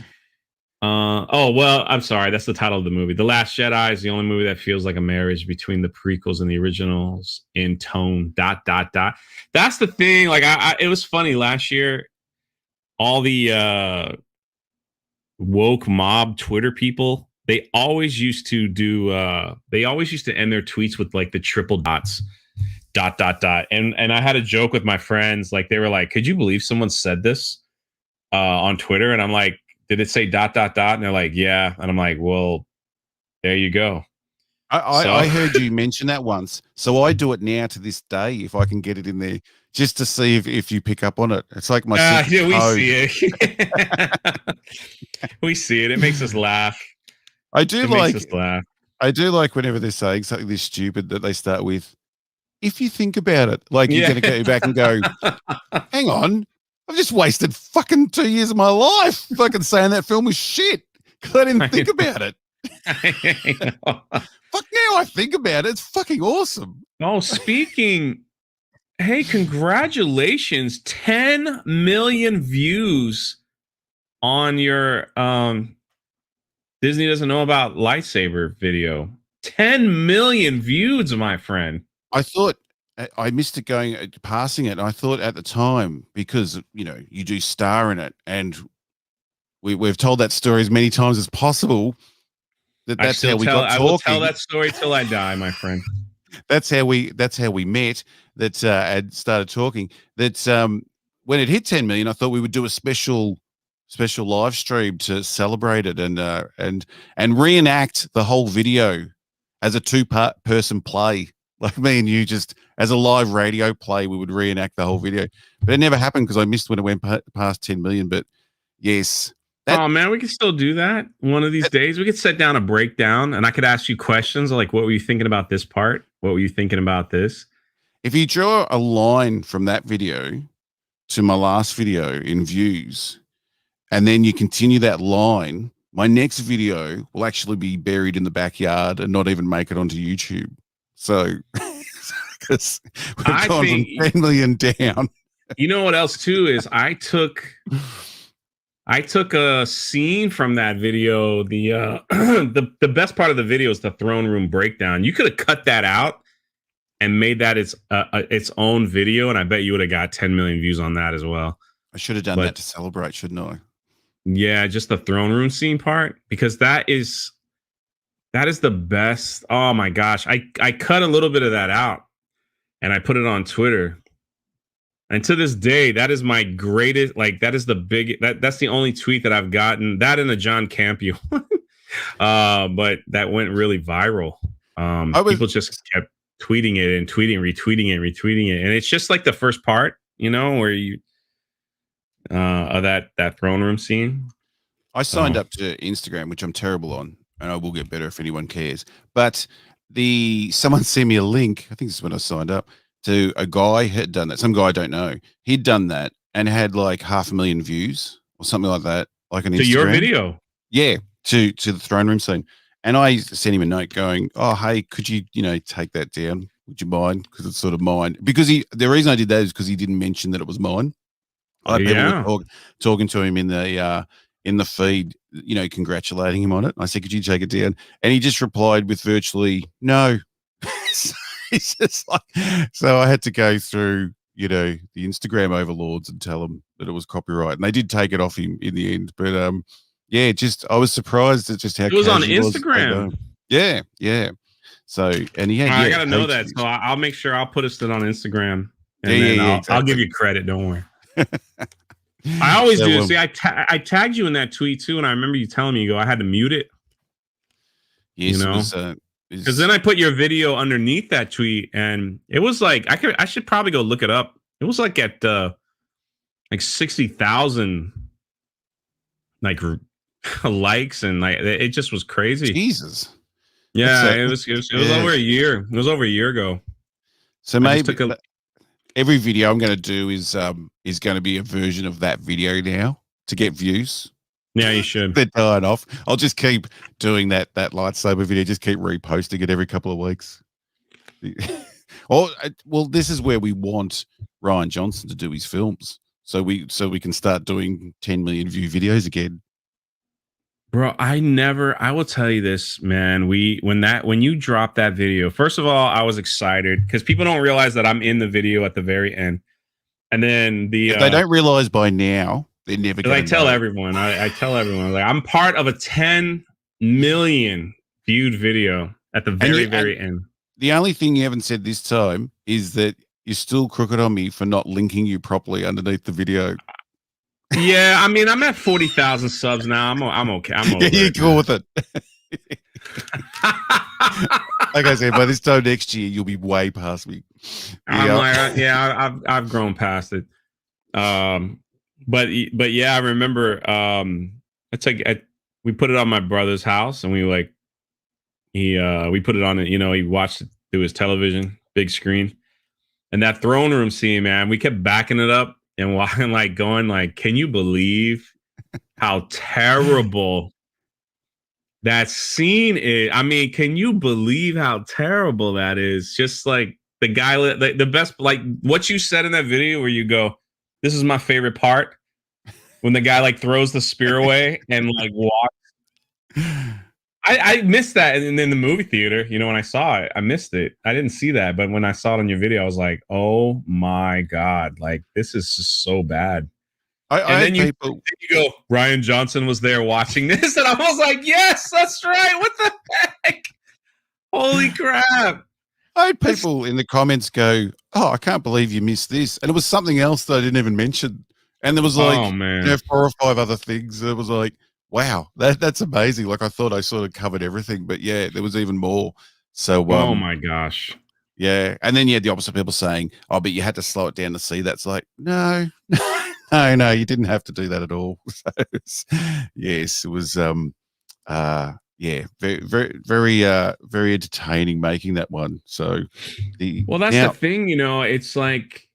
I'm sorry. That's the title of the movie. The Last Jedi is the only movie that feels like a marriage between the prequels and the originals in tone. ... That's the thing. Like, it was funny last year. All the woke mob Twitter people, they always used to end their tweets with like the triple dots. ... And I had a joke with my friends. Like, they were like, "Could you believe someone said this on Twitter?" And I'm like, "Did it say ... And they're like, "Yeah." And I'm like, "Well, there you go." I heard you mention that once, so I do it now to this day if I can get it in there, just to see if you pick up on it. It's like my see it. We see it. It makes us laugh. I do like whenever they're saying something this stupid that they start with, "If you think about it," like you're going to go back and go, "Hang on, I've just wasted fucking 2 years of my life fucking saying that film was shit." because I didn't think about it. Fuck, now I think about it. It's fucking awesome. Oh, speaking, hey, congratulations. 10 million views on your Disney Doesn't Know About Lightsaber video. 10 million views, my friend. I thought I missed it passing it. I thought at the time, because, you know, you do star in it, and we've told that story as many times as possible, that's how we got talking. I will tell that story till I die, my friend. That's how we met, and started talking. That when it hit 10 million, I thought we would do a special live stream to celebrate it and reenact the whole video as a two-person play. Like me and you, just as a live radio play, we would reenact the whole video. But it never happened because I missed when it went past 10 million. But yes. Oh, man, we can still do that one of these days. We could set down a breakdown, and I could ask you questions like, what were you thinking about this part? What were you thinking about this? If you draw a line from that video to my last video in views, and then you continue that line, my next video will actually be buried in the backyard and not even make it onto YouTube. So, because we've gone from 10 million down. You know what else too is I took a scene from that video. The best part of the video is the throne room breakdown. You could have cut that out and made that its own video, and I bet you would have got 10 million views on that as well. I should have done that to celebrate, shouldn't I? Yeah, just the throne room scene part, because that is the best. Oh my gosh. I cut a little bit of that out and I put it on Twitter. And to this day, that is my greatest, like that is that's the only tweet that I've gotten. That and the John Campio. But that went really viral. People just kept tweeting it and retweeting it. And it's just like the first part, you know, where you of that throne room scene. I signed up to Instagram, which I'm terrible on, and I will get better if anyone cares. But someone sent me a link. I think this is when I signed up, to a guy who had done that. Some guy I don't know. He'd done that and had like 500,000 views or something like that, like an Instagram. To your video? Yeah, to the throne room scene. And I sent him a note going, "Oh, hey, could you, take that down? Would you mind? Because it's sort of mine." Because the reason I did that is because he didn't mention that it was mine. People were talking to him in the feed, congratulating him on it. I said, "Could you take it down?" And he just replied with virtually no. It's just like, so I had to go through, the Instagram overlords and tell them that it was copyright, and they did take it off him in the end. But I was surprised at just how it was on Instagram. Yeah. So, and he had, I gotta know that. So I'll make sure I'll put it on Instagram, and I'll give you credit. Don't worry. I always do. See, I tagged you in that tweet too, and I remember you telling me, I had to mute it. Yes, because then I put your video underneath that tweet, and it was like I should probably go look it up. It was like at like 60,000 like likes, and like it just was crazy. Jesus. Yeah, it was over a year. It was over a year ago. So maybe every video I'm going to do is going to be a version of that video now to get views. Yeah, you should. They're dying off. I'll just keep doing that lightsaber video. Just keep reposting it every couple of weeks. Well, this is where we want Rian Johnson to do his films, so we can start doing 10 million view videos again. Bro, I will tell you this, man. When you dropped that video, first of all, I was excited because people don't realize that I'm in the video at the very end. And then if they don't realize by now, they're never going to. I tell everyone, like, I'm part of a 10 million viewed video at the very end. The only thing you haven't said this time is that you're still crooked on me for not linking you properly underneath the video. Yeah, I mean, I'm at 40,000 subs now. I'm okay. I'm over you're cool with it. Like I said, by this time next year, you'll be way past me. I've grown past it. But yeah, I remember. It's like we put it on my brother's house, and we put it on it. He watched it through his television, big screen, and that throne room scene, man. We kept backing it up and walking, like going, like, can you believe how terrible That scene is, I mean, can you believe how terrible that is? Just like the guy, the best, like what you said in that video where you go, this is my favorite part. When the guy like throws the spear away and like walks. I missed that in the movie theater. You know, when I saw it, I missed it. I didn't see that. But when I saw it on your video, I was like, oh my God, like this is just so bad. And then you go, Ryan Johnson was there watching this, and I was like, yes, that's right. What the heck? Holy crap. I had people in the comments go, oh, I can't believe you missed this. And it was something else that I didn't even mention. And there was like 4 or 5 other things. It was like, wow, that's amazing. Like I thought I sort of covered everything, but yeah, there was even more. So, oh my gosh. Yeah. And then you had the opposite people saying, oh, but you had to slow it down to see that. It's like, no, no, you didn't have to do that at all. So yes, it was, yeah, very, very, very, very entertaining making that one. So that's the thing, you know, it's like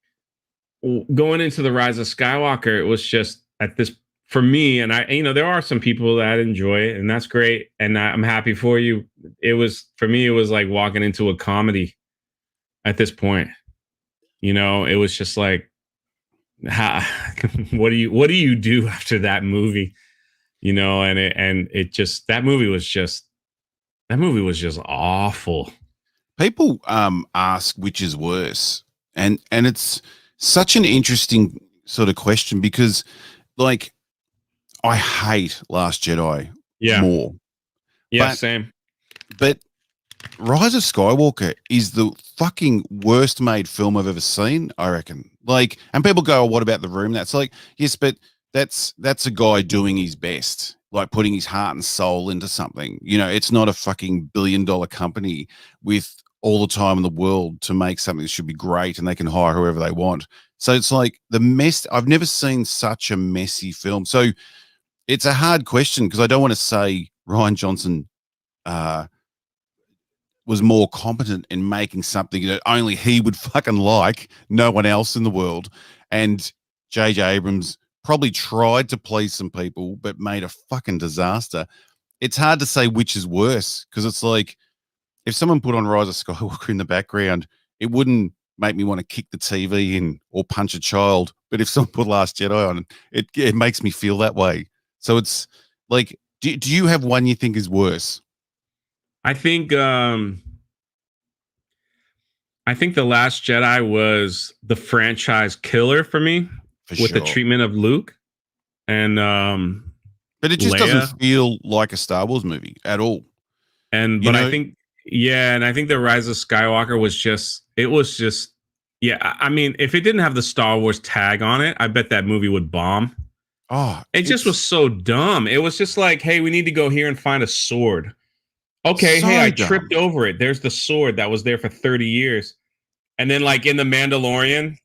going into the Rise of Skywalker, it was just at this, for me, and I, you know, there are some people that enjoy it, and that's great, and I'm happy for you. It was, for me, it was like walking into a comedy at this point. You know, it was just like, what do you do after that movie? You know, and it just, that movie was just awful. People ask which is worse, and it's such an interesting sort of question because, like, I hate Last Jedi more. Yeah, same. But Rise of Skywalker is the fucking worst made film I've ever seen, I reckon. Like, and people go, oh, what about The Room? That's like, yes, but that's a guy doing his best, like putting his heart and soul into something. You know, it's not a fucking billion-dollar company with all the time in the world to make something that should be great and they can hire whoever they want. So it's like the mess. I've never seen such a messy film. So it's a hard question because I don't want to say Ryan Johnson was more competent in making something that only he would fucking like, no one else in the world. And J.J. Abrams probably tried to please some people, but made a fucking disaster. It's hard to say which is worse because it's like if someone put on Rise of Skywalker in the background, it wouldn't make me want to kick the TV in or punch a child. But if someone put Last Jedi on, it makes me feel that way. So it's like, do you have one you think is worse? I think The Last Jedi was the franchise killer for me with the treatment of Luke. And but it just Leia doesn't feel like a Star Wars movie at all. But I think The Rise of Skywalker was just, I mean, if it didn't have the Star Wars tag on it, I bet that movie would bomb. Oh, it just was so dumb. It was just like, hey, we need to go here and find a sword. Okay, so I tripped over it. There's the sword that was there for 30 years. And then, like, in The Mandalorian,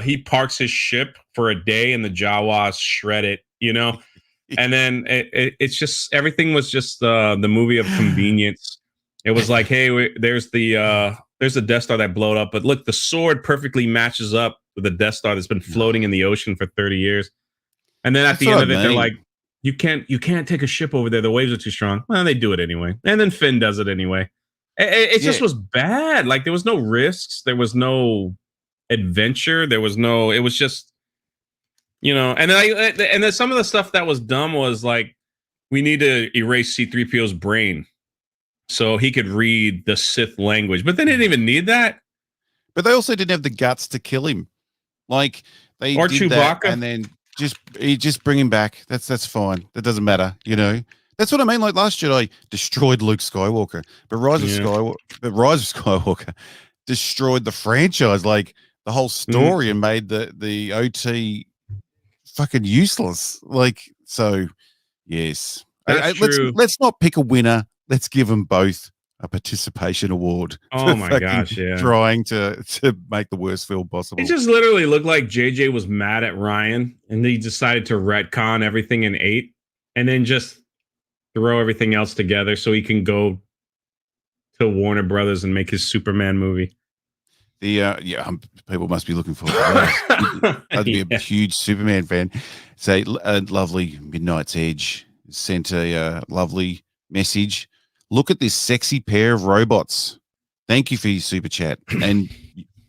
he parks his ship for a day and the Jawas shred it, you know? And then it's just, everything was just the movie of convenience. It was like, hey, there's the Death Star that blowed up. But look, the sword perfectly matches up with the Death Star that's been floating in the ocean for 30 years. And then at the end of it, they're like, you can't take a ship over there. The waves are too strong. Well, they do it anyway. And then Finn does it anyway. It just was bad. Like, there was no risks. There was no adventure. It was just, you know, and then some of the stuff that was dumb was like, we need to erase C-3PO's brain so he could read the Sith language. But they didn't even need that. But they also didn't have the guts to kill him. Like, they or did Chewbacca. That and then just bring him back. That's fine. That doesn't matter, you know. That's what I mean. Like, Last Jedi destroyed Luke Skywalker, but Rise of Skywalker destroyed the franchise, like the whole story, and made the OT fucking useless. Like, so yes, let's not pick a winner. Let's give them both a participation award. Oh my gosh, yeah. Trying to make the worst film possible. It just literally looked like JJ was mad at Ryan and he decided to retcon everything in 8 and then just throw everything else together so he can go to Warner Brothers and make his Superman movie. People must be looking forward to that. I'd be a huge Superman fan. Say a lovely Midnight's Edge sent a lovely message. Look at this sexy pair of robots. Thank you for your super chat. And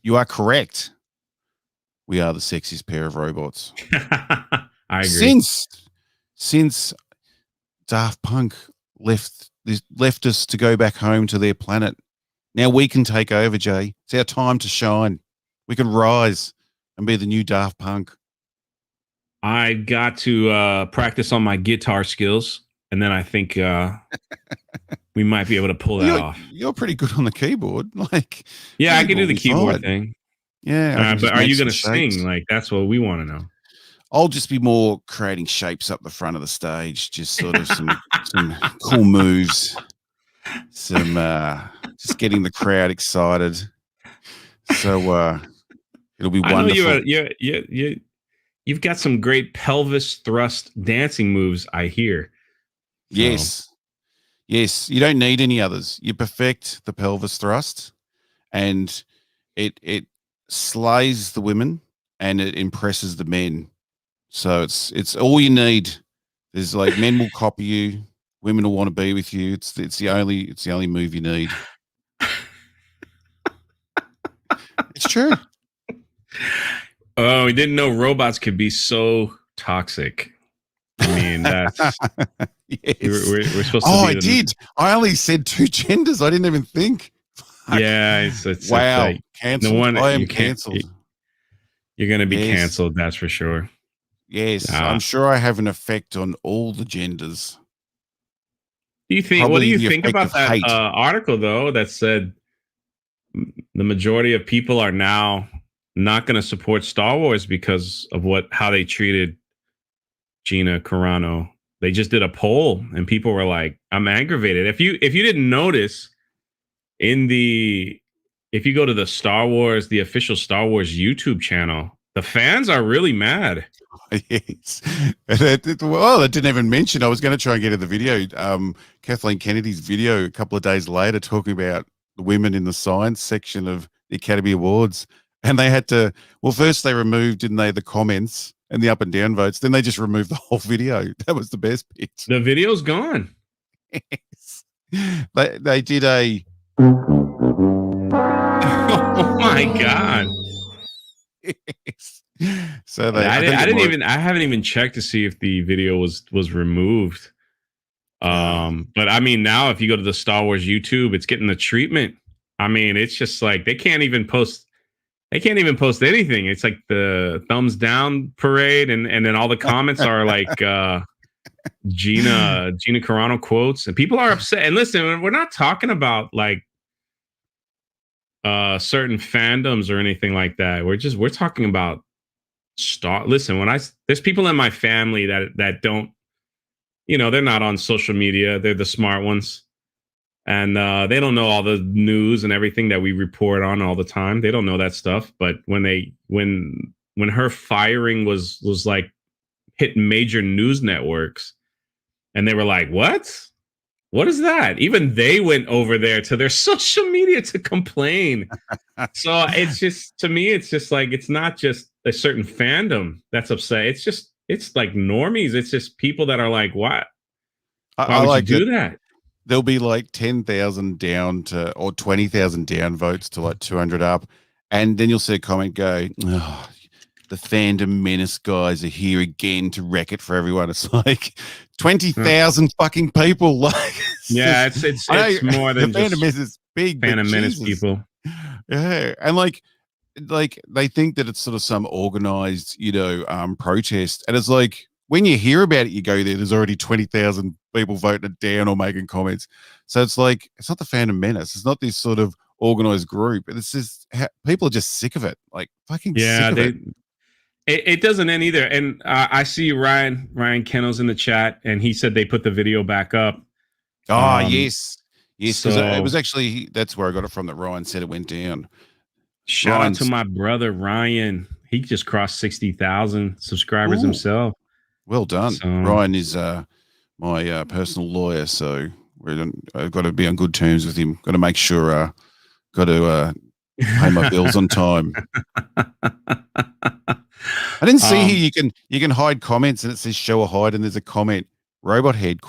you are correct. We are the sexiest pair of robots. I agree. Since Daft Punk left us to go back home to their planet, now we can take over, Jay. It's our time to shine. We can rise and be the new Daft Punk. I got to practice on my guitar skills, and then I think we might be able to pull that off. You're pretty good on the keyboard. Like, yeah, I can do the keyboard thing. Yeah. But are you going to sing? Like, that's what we want to know. I'll just be more creating shapes up the front of the stage, just sort of some cool moves, some just getting the crowd excited. So it'll be wonderful. I know you've got some great pelvis thrust dancing moves, I hear. So. Yes. You don't need any others. You perfect the pelvis thrust, and it slays the women and it impresses the men. So it's all you need. There's like men will copy you, women will want to be with you. It's the only move you need. It's true. Oh, we didn't know robots could be so toxic. I mean, that's yes. we're supposed to. I did. I only said 2 genders. I didn't even think. Yeah, it's wow. It's like, cancelled. I am cancelled. You're going to be cancelled. That's for sure. Yes, I'm sure I have an effect on all the genders. Do you think? What do you think about that article though that said the majority of people are now not going to support Star Wars because of how they treated Gina Carano? They just did a poll and people were like, "I'm aggravated." If you didn't notice, if you go to the official Star Wars YouTube channel, the fans are really mad. Yes. Well, I didn't even mention. I was going to try and get in the video. Kathleen Kennedy's video a couple of days later talking about the women in the science section of the Academy Awards, and they had to. Well, first they removed, didn't they, the comments and the up and down votes. Then they just removed the whole video. That was the best bit. The video's gone. Yes. They did a. Oh my God. Yes. So I haven't even checked to see if the video was removed. But I mean, now if you go to the Star Wars YouTube, it's getting the treatment. I mean, it's just like they can't even post anything. It's like the thumbs down parade, and then all the comments are like Gina Carano quotes, and people are upset. And listen, we're not talking about like certain fandoms or anything like that. We're talking about listen, there's people in my family that don't, they're not on social media. They're the smart ones. And they don't know all the news and everything that we report on all the time. They don't know that stuff. But when her firing was like hit major news networks, and they were like, what is that? Even they went over there to their social media to complain. So it's just, to me, it's just like, it's not just a certain fandom that's upset. It's like normies. It's just people that are like, what? Why would you do that? There'll be like 10,000 down or 20,000 down votes to like 200 up. And then you'll see a comment go, oh, the fandom menace guys are here again to wreck it for everyone. It's like 20,000 fucking people. Like, yeah, it's more than the fandom menace is big. Fandom menace people. Yeah, and like they think that it's sort of some organized, protest, and it's like when you hear about it, you go there. There's already 20,000 people voting it down or making comments. So it's like it's not the fandom menace. It's not this sort of organized group. It's just people are just sick of it. Like fucking sick of it. It doesn't end either. And I see Ryan Kennel's in the chat, and he said they put the video back up. Oh, yes. Because it was actually, that's where I got it from, that Ryan said it went down. Shout out to my brother, Ryan. He just crossed 60,000 subscribers himself. Well done. So, Ryan is my personal lawyer, so I've got to be on good terms with him. Got to make sure, got to pay my bills on time. I didn't see here you can hide comments and it says show a hide and there's a comment robot head ?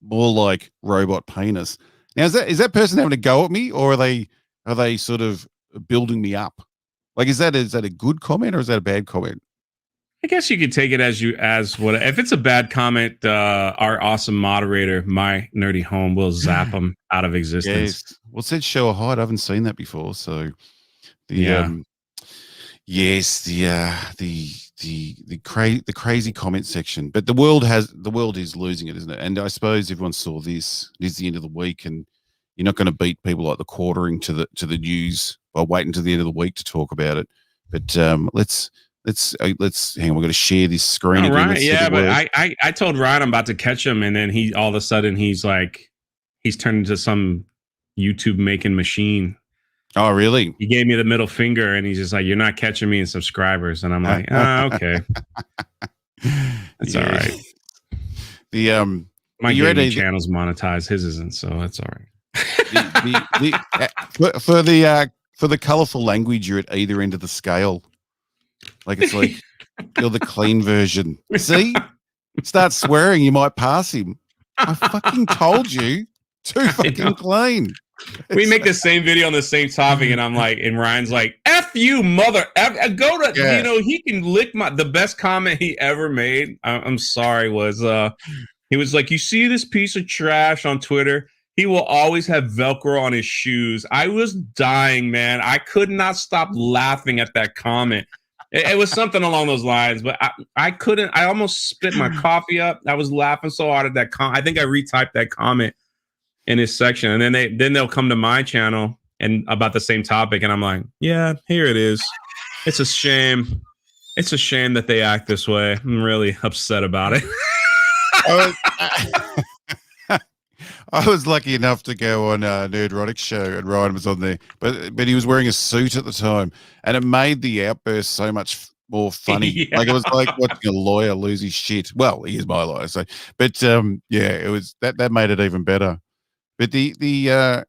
more like robot penis. Now, is that person having a go at me, or are they sort of building me up? Like, is that a good comment or is that a bad comment? I guess you could take it as what if it's a bad comment. Our awesome moderator, my nerdy home, will zap them out of existence. Yes. Well, it said show a height. I haven't seen that before. So the the crazy comment section. But the world is losing it, isn't it? And I suppose everyone saw this. It is the end of the week, and you're not going to beat people like the quartering to the news by waiting to the end of the week to talk about it. But let's hang on. We're going to share this screen again. Right, yeah, but I told Ryan I'm about to catch him, and then he all of a sudden he's turned into some YouTube making machine. Oh, really? He gave me the middle finger, and he's just like, "You're not catching me in subscribers," and I'm like, okay, that's all right. My gaming channel's monetized, his isn't, so that's all right. For the colorful language, you're at either end of the scale. Like it's like you're the clean version. See, start swearing, you might pass him. I fucking told you, too fucking clean. We make the same video on the same topic, and I'm like, and Ryan's like, "F you, mother! Go to he can lick the best comment he ever made." I'm sorry, he was like, "You see this piece of trash on Twitter? He will always have Velcro on his shoes." I was dying, man. I could not stop laughing at that comment. It was something along those lines, but I couldn't. I almost spit my coffee up. I was laughing so hard at that comment. I think I retyped that comment in his section, and then they'll come to my channel and about the same topic, and I'm like, yeah, here it is. It's a shame. It's a shame that they act this way. I'm really upset about it. I was lucky enough to go on Nerdrotic's show, and Ryan was on there, but he was wearing a suit at the time, and it made the outburst so much more funny. Yeah. Like it was like watching a lawyer lose his shit. Well, he is my lawyer, so but it was that made it even better. But I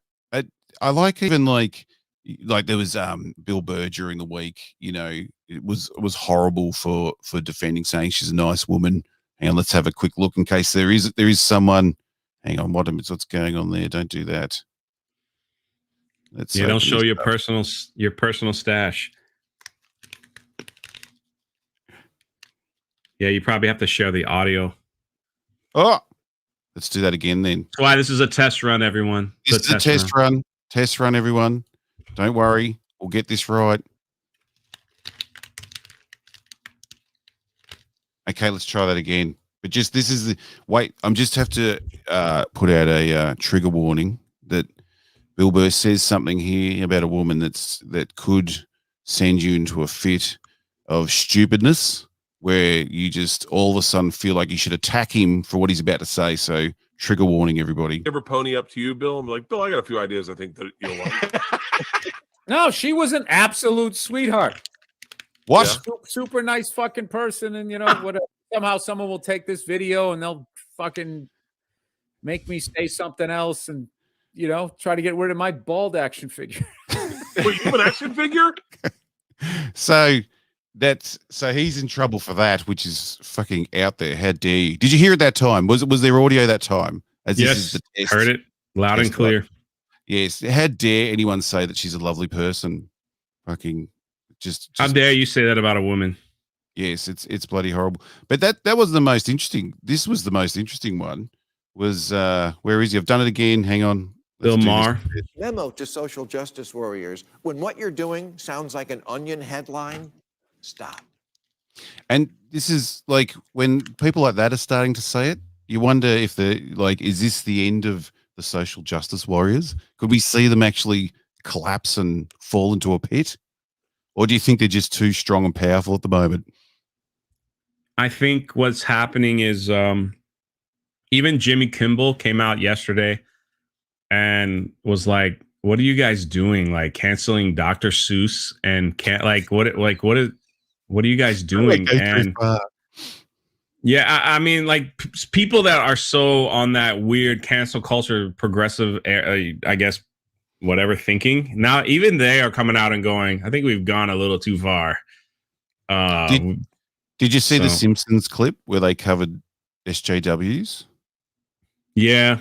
like even like there was Bill Burr during the week. You know, it was horrible for defending, saying she's a nice woman. Hang on, let's have a quick look in case there is someone. Hang on, what's going on there? Don't do that. Don't show your personal stash. Yeah, you probably have to share the audio. Oh, let's do that again then. That's why this is a test run, everyone. It's a test run. Test run, everyone. Don't worry. We'll get this right. Okay, let's try that again. But just this is I'm just have to put out a trigger warning that Bill Burr says something here about a woman that could send you into a fit of stupidness where you just all of a sudden feel like you should attack him for what he's about to say. So trigger warning, everybody. Ever pony up to you, Bill? I'm like, Bill, I got a few ideas I think that you'll like. No, she was an absolute sweetheart. What? Yeah. Super nice fucking person. And whatever. Somehow someone will take this video and they'll fucking make me say something else and, try to get rid of my bald action figure. Wait, you have an action figure? So he's in trouble for that, which is fucking out there. How dare you? Did you hear it that time? Was there audio that time? Yes, heard it loud and clear. Yes. How dare anyone say that she's a lovely person? Fucking just how dare you say that about a woman? Yes, it's bloody horrible. But that was the most interesting. This was the most interesting one. Was where is he? I've done it again. Hang on. Bill Maher. Memo to social justice warriors. When what you're doing sounds like an Onion headline, stop. And this is like when people like that are starting to say it, you wonder if is this the end of the social justice warriors? Could we see them actually collapse and fall into a pit? Or do you think they're just too strong and powerful at the moment? I think what's happening is even Jimmy Kimmel came out yesterday and was like, "What are you guys doing? Like canceling Dr. Seuss and what are you guys doing?" And yeah, I mean, like people that are so on that weird cancel culture, progressive, I guess, whatever thinking. Now, even they are coming out and going, "I think we've gone a little too far." Did you see the Simpsons clip where they covered SJWs? Yeah.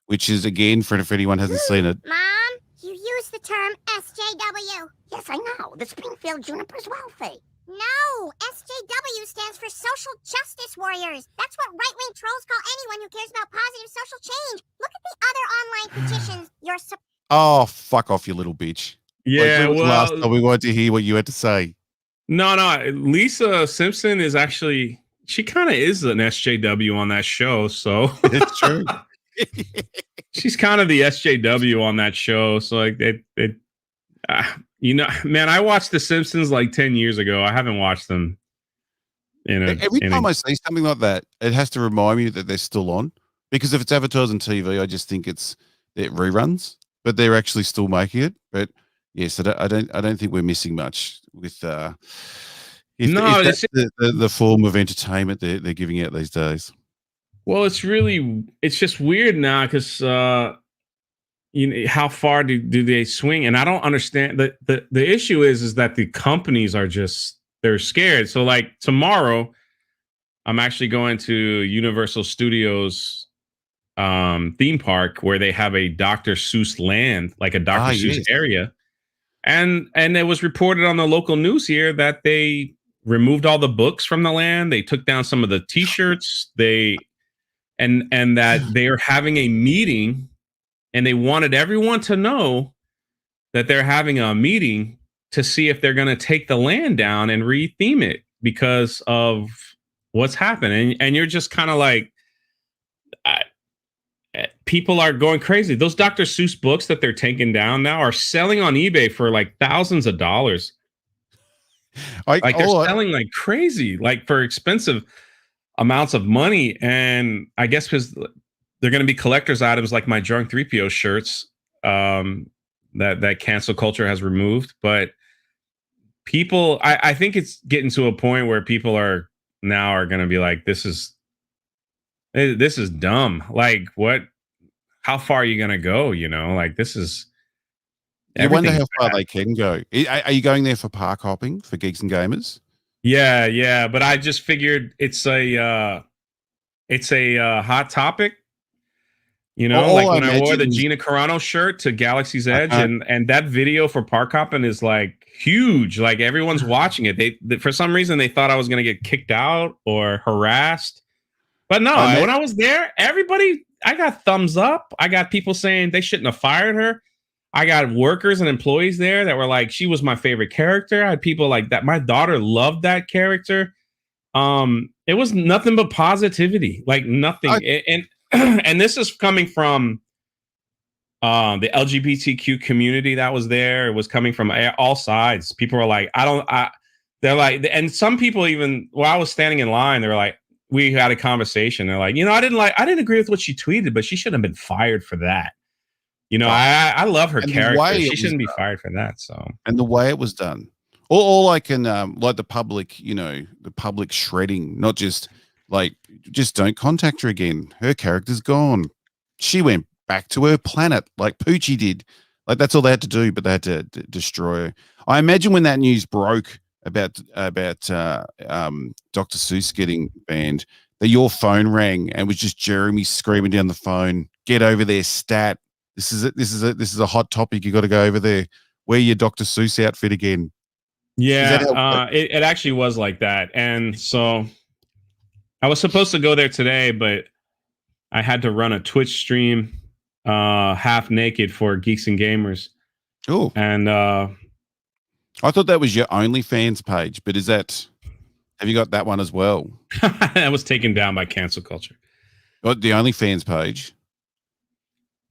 Which is, again, for anyone who hasn't seen it. Mom, you used the term SJW. Yes, I know. The Springfield Junipers Wealthy. No, SJW stands for Social Justice Warriors. That's what right-wing trolls call anyone who cares about positive social change. Look at the other online petitions. Oh, fuck off, you little bitch. Yeah, like, last time we wanted to hear what you had to say. No. Lisa Simpson is actually, she kind of is an SJW on that show. So it's true. She's kind of the SJW on that show. So like you know, man, I watched The Simpsons like 10 years ago. I haven't watched them. Every time I see something like that, it has to remind me that they're still on. Because if it's advertised on TV, I just think it reruns. But they're actually still making it. But yes, I don't think we're missing much with if that's the form of entertainment they're giving out these days. Well, it's just weird now because you know, how far do they swing? And I don't understand. The issue is that the companies are they're scared. So like tomorrow, I'm actually going to Universal Studios theme park where they have a Dr. Seuss land, like a Dr. Seuss area. And it was reported on the local news here that they removed all the books from the land. They took down some of the T-shirts. And that they are having a meeting, and they wanted everyone to know that they're having a meeting to see if they're going to take the land down and re-theme it because of what's happening. And you're just kind of like, people are going crazy. Those Dr. Seuss books that they're taking down now are selling on eBay for like thousands of dollars. Like they're selling like crazy, like for expensive amounts of money. And I guess because they're going to be collector's items like my Drunk3PO shirts that cancel culture has removed. But people, I think it's getting to a point where people are going to be like, this is dumb. Like, what? How far are you going to go? You know, like this is. I wonder how far they can go. Are you going there for park hopping for geeks and gamers? Yeah. But I just figured it's a hot topic. You know, like when I wore the Gina Carano shirt to Galaxy's Edge, and that video for park hopping is like huge. Like everyone's watching it. They for some reason they thought I was going to get kicked out or harassed. But no, when I was there, everybody, I got thumbs up. I got people saying they shouldn't have fired her. I got workers and employees there that were like, she was my favorite character. I had people like that. My daughter loved that character. It was nothing but positivity, like nothing. And this is coming from the LGBTQ community that was there. It was coming from all sides. People were like, they're like, and some people even, while I was standing in line, they were like, we had a conversation. They're like, you know, I didn't agree with what she tweeted, but she shouldn't have been fired for that. You know, I love her character. She shouldn't be fired for that. So, and the way it was done, all I can like the public, you know, the public shredding, not just like, just don't contact her again. Her character's gone. She went back to her planet like Poochie did. Like that's all they had to do, but they had to destroy her. I imagine when that news broke about Dr. Seuss getting banned, that your phone rang and was just Jeremy screaming down the phone, "Get over there, stat. This is it. This is a hot topic. You got to go over there. Wear your Dr. Seuss outfit again." Yeah, it actually was like that. And so I was supposed to go there today, but I had to run a Twitch stream half naked for Geeks and Gamers. Oh. And I thought that was your OnlyFans page, but have you got that one as well? That was taken down by cancel culture. Got the OnlyFans page?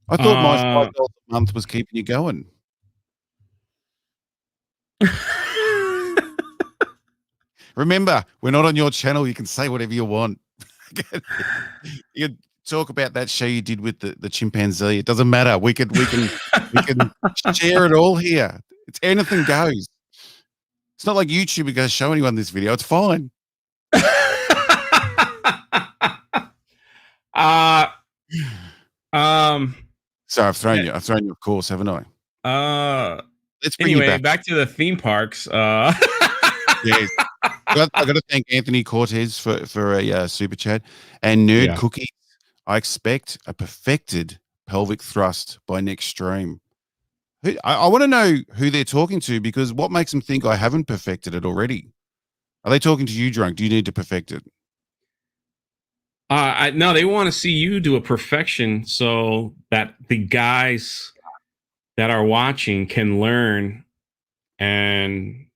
I thought my $5 a month was keeping you going. Remember, we're not on your channel. You can say whatever you want. You can talk about that show you did with the chimpanzee. It doesn't matter. We can share it all here. It's anything goes. It's not like YouTube is going to show anyone this video. It's fine. So I've thrown you off course, haven't I? Let's bring you back to the theme parks. Yes. I got to thank Anthony Cortez for a super chat and Nerd Cookies. I expect a perfected pelvic thrust by next stream. I want to know who they're talking to, because what makes them think I haven't perfected it already? Are they talking to you, Drunk? Do you need to perfect it? No, they want to see you do a perfection so that the guys that are watching can learn and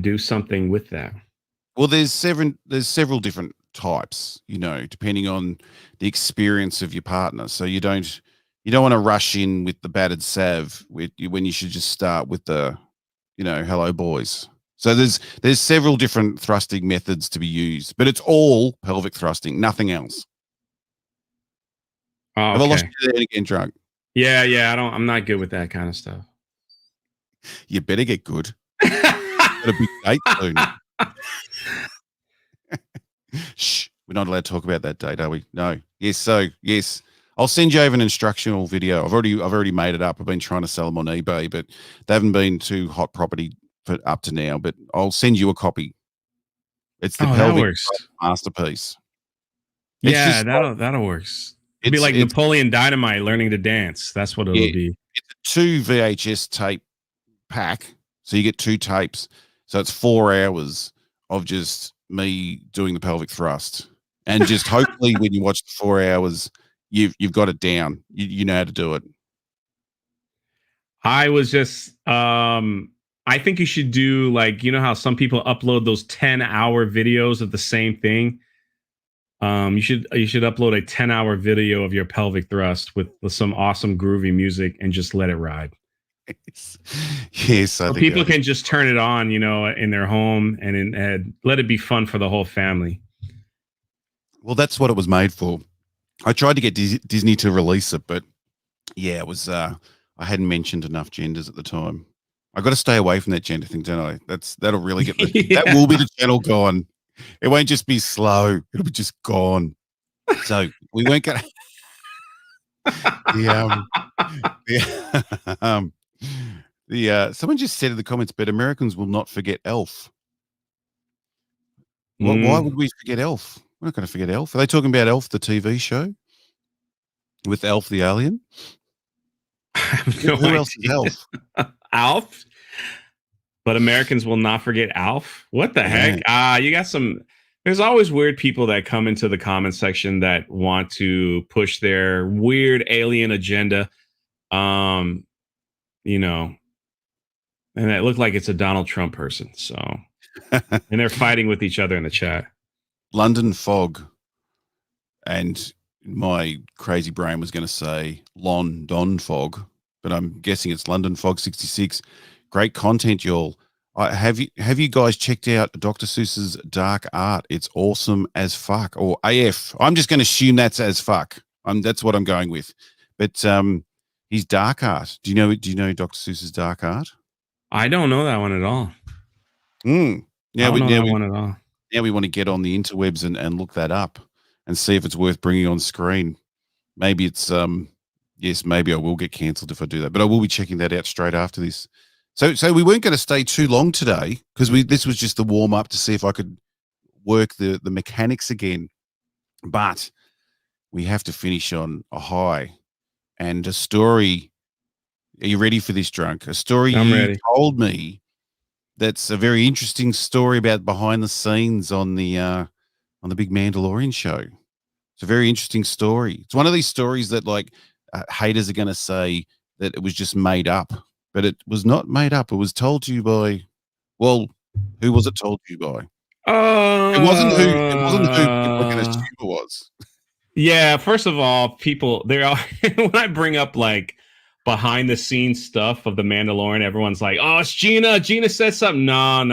do something with that. Well, there's several different types, depending on the experience of your partner. So you don't want to rush in with the battered salve when you should just start with the, hello boys. So there's several different thrusting methods to be used, but it's all pelvic thrusting, nothing else. Oh, okay. Have I lost you there again, Drunk? Yeah. I'm not good with that kind of stuff. You better get good. Got a big date soon. Shh, we're not allowed to talk about that date, are we? No. Yes. I'll send you over an instructional video. I've already made it up. I've been trying to sell them on eBay, but they haven't been too hot property for up to now. But I'll send you a copy. It's the pelvic masterpiece. Yeah, that'll works. It'll be like Napoleon Dynamite learning to dance. That's what it'll be. It's a 2 VHS tape pack, so you get 2 tapes. So it's 4 hours of just me doing the pelvic thrust, and just hopefully when you watch the 4 hours, you've got it down. You know how to do it. I was just I think you should do, like, how some people upload those 10-hour videos of the same thing. You should upload a 10-hour video of your pelvic thrust with some awesome groovy music and just let it ride. Yes, so people can just turn it on, in their home and let it be fun for the whole family. Well, that's what it was made for. I tried to get Disney to release it, but yeah, it was. I hadn't mentioned enough genders at the time. I got to stay away from that gender thing, don't I? That'll really get that will be the channel gone. It won't just be slow; it'll be just gone. So we weren't going. Someone just said in the comments, but Americans will not forget Elf. Well, why would we forget Elf? We're not going to forget Elf. Are they talking about Elf, the TV show, with Elf the alien? Who else is Elf? Alf? But Americans will not forget Alf? What the heck? You got some... There's always weird people that come into the comment section that want to push their weird alien agenda. And it looked like it's a Donald Trump person. So, and they're fighting with each other in the chat. London Fog. And my crazy brain was going to say London Fog, but I'm guessing it's London Fog 66. Great content, y'all. Have you guys checked out Dr. Seuss's Dark Art? It's awesome as fuck, or AF. I'm just going to assume that's as fuck. That's what I'm going with. But his Dark Art. Do you know Dr. Seuss's Dark Art? I don't know that one at all. Now we want to get on the interwebs and look that up and see if it's worth bringing on screen. Maybe it's yes, maybe I will get cancelled if I do that, but I will be checking that out straight after this. So we weren't going to stay too long today because this was just the warm up to see if I could work the mechanics again. But we have to finish on a high and a story. Are you ready for this, Drunk? A story I'm ready. Told me that's a very interesting story about behind the scenes on the big Mandalorian show. It's a very interesting story. It's one of these stories that haters are going to say that it was just made up. But it was not made up. It was told to you by, well, who was it told to you by? It wasn't who people were going to assume it was. Yeah, first of all, people, they're all, when I bring up behind the scenes stuff of the Mandalorian, everyone's like, "Oh, it's Gina. Gina said something." No.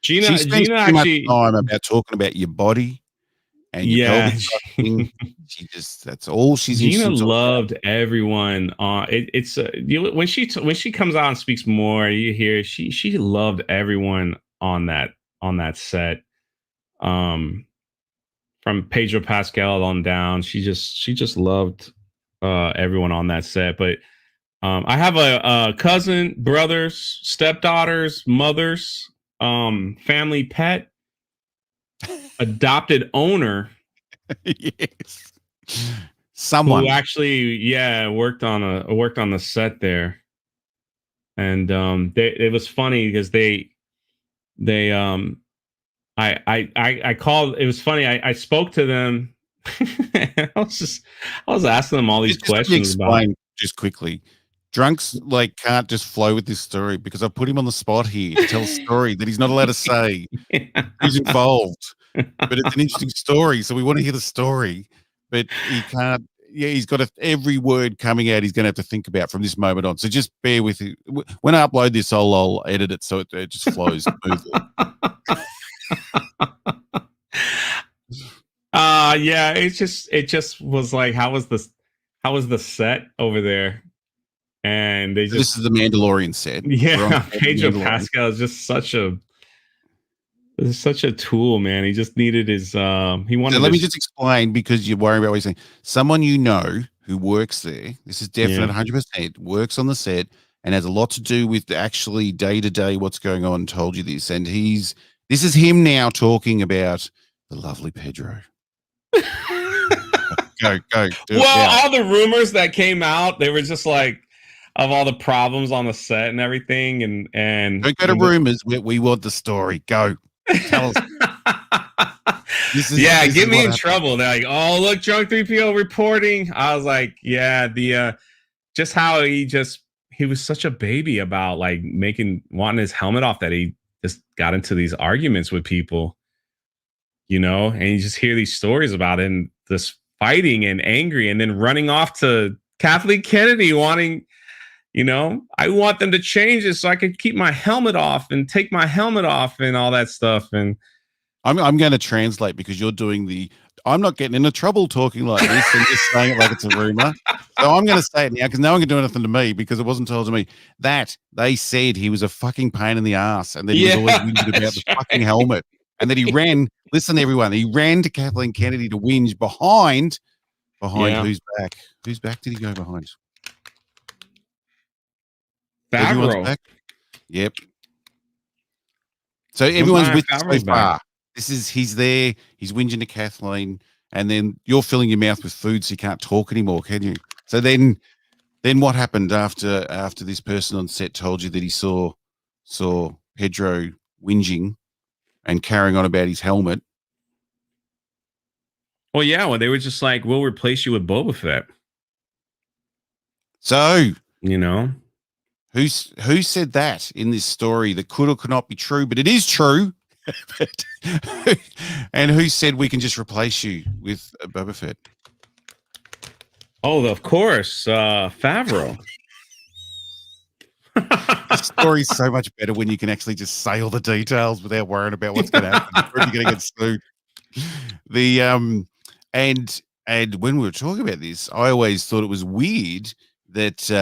Gina spends too actually much time about talking about your body and your pelvic thing. That's all she's. Gina loved everyone. It's when she comes out and speaks more, you hear she loved everyone on that set. From Pedro Pascal on down, she just loved everyone on that set. But I have a cousin, brothers, stepdaughters, mothers, family pet, adopted owner Yes. Someone who actually, worked on the set there, and it was funny because I called. It was funny. I spoke to them. I was asking them all these questions about. Just quickly. Drunks can't just flow with this story because I put him on the spot here to tell a story that he's not allowed to say. Who's involved? But it's an interesting story, so we want to hear the story. But he can't. Yeah, he's got every word coming out. He's going to have to think about from this moment on. So just bear with it. When I upload this, I'll edit it so it just flows smoothly. Yeah, it just was like, how was the set over there? And this is the Mandalorian set. Yeah, Pedro Pascal is just such a tool, man. He just needed his he wanted let me just explain, because you're worried about what you're saying. Someone who works there, this is definite 100%, works on the set and has a lot to do with actually day-to-day what's going on, told you this. And this is him now talking about the lovely Pedro. Go. All the rumors that came out, they were just like, of all the problems on the set and everything, and don't go to rumors. We want the story. Go. Tell us. Get me in trouble. They're like, oh, look, Drunk3PO reporting. I was like, yeah, just how he was such a baby about wanting his helmet off, that he just got into these arguments with people, and you just hear these stories about him just fighting and angry, and then running off to Kathleen Kennedy wanting, I want them to change it so I can keep my helmet off and take my helmet off and all that stuff. And I'm going to translate, because you're doing I'm not getting into trouble talking like this and just saying it like it's a rumor. So I'm going to say it now, because no one can do anything to me, because it wasn't told to me that they said he was a fucking pain in the ass, and that he was always whinging about the fucking helmet, and that he ran. Listen, everyone, he ran to Kathleen Kennedy to whinge behind whose back? Whose back did he go behind? Everyone's back. Yep. So everyone's with us so far. He's there. He's whinging to Kathleen, and then you're filling your mouth with food, so you can't talk anymore, can you? So then what happened after this person on set told you that he saw Pedro whinging and carrying on about his helmet? Well, they were just like, we'll replace you with Boba Fett. So who said that in this story that could or could not be true, but it is true? And who said we can just replace you with Boba Fett? Oh, of course, Favreau. The story's so much better when you can actually just say all the details without worrying about what's going to happen. Or you're going to get sued. And when we were talking about this, I always thought it was weird that all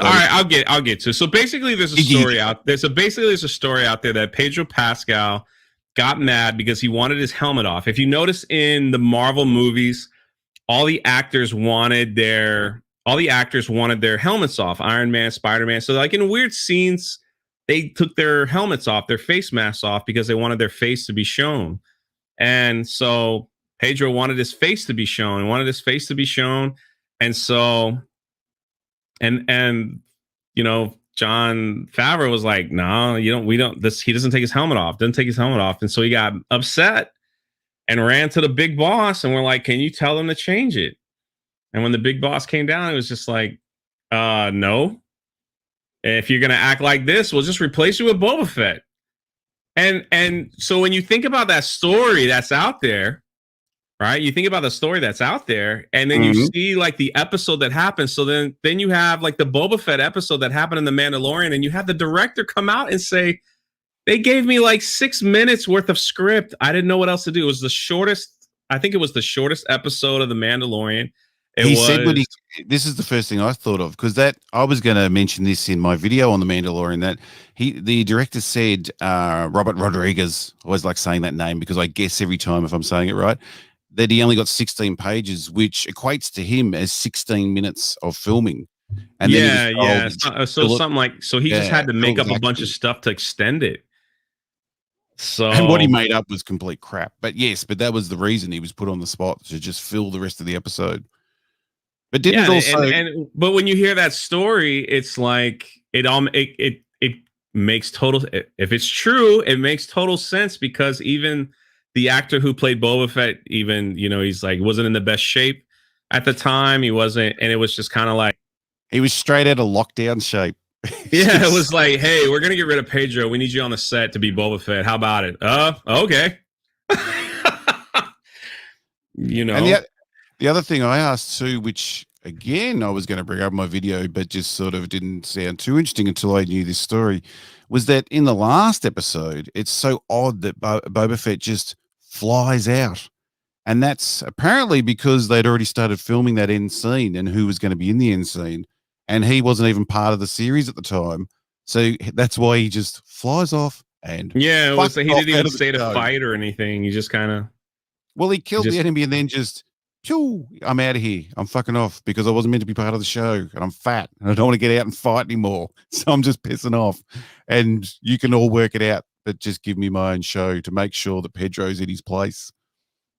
right, I'll get to. So basically there's a story out there's a story out there that Pedro Pascal got mad because he wanted his helmet off. If you notice in the Marvel movies, all the actors wanted their helmets off. Iron Man, Spider-Man. So in weird scenes, they took their helmets off, their face masks off, because they wanted their face to be shown. And so Pedro wanted his face to be shown, and so and Jon Favreau was like, no, he doesn't take his helmet off, and so he got upset and ran to the big boss, and we're like, can you tell them to change it? And when the big boss came down, it was just like, no, if you're gonna act like this, we'll just replace you with Boba Fett. And so when you think about that story that's out there, right? You think about the story that's out there, and then you see the episode that happened. So then you have the Boba Fett episode that happened in The Mandalorian, and you have the director come out and say, they gave me 6 minutes worth of script. I didn't know what else to do. It was the shortest. I think it was the shortest episode of The Mandalorian. This is the first thing I thought of, because I was going to mention this in my video on The Mandalorian, that the director said, Robert Rodriguez, I always like saying that name because I guess every time if I'm saying it right, that he only got 16 pages, which equates to him as 16 minutes of filming. And so he just had to make up a bunch of stuff to extend it. So and what he made up was complete crap. But yes, but that was the reason he was put on the spot to just fill the rest of the episode. But didn't it also? But when you hear that story, it's like it makes total. If it's true, it makes total sense because even the actor who played Boba Fett, even he's like wasn't in the best shape at the time. He wasn't, and it was just kind of like he was straight out of lockdown shape. Yeah, it was like, hey, we're gonna get rid of Pedro. We need you on the set to be Boba Fett. How about it? Okay. And the other thing I asked too, which again I was going to bring up in my video, but just sort of didn't sound too interesting until I knew this story, was that in the last episode, it's so odd that Boba Fett just flies out. And that's apparently because they'd already started filming that end scene and who was going to be in the end scene. And he wasn't even part of the series at the time. So that's why he just flies off and it was like he didn't even stay to fight or anything. He just kind of he killed the enemy and then just I'm out of here. I'm fucking off because I wasn't meant to be part of the show and I'm fat and I don't want to get out and fight anymore. So I'm just pissing off. And you can all work it out, but just give me my own show to make sure that Pedro's in his place.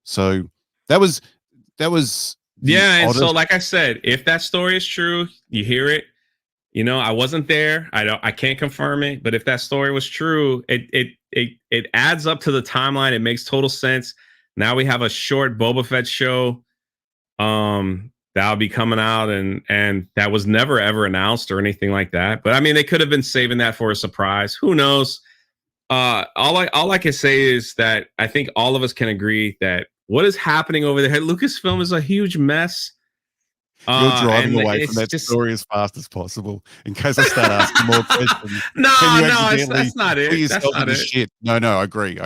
So that was and so like I said, if that story is true, you hear it. I wasn't there. I can't confirm it, but if that story was true, it adds up to the timeline. It makes total sense. Now we have a short Boba Fett show that'll be coming out, and that was never ever announced or anything like that. But I mean, they could have been saving that for a surprise. Who knows? All I can say is that I think all of us can agree that what is happening over there, Lucasfilm is a huge mess. You're driving away from that story as fast as possible in case I start asking more questions. That's not it. That's not it. Shit. No, I agree.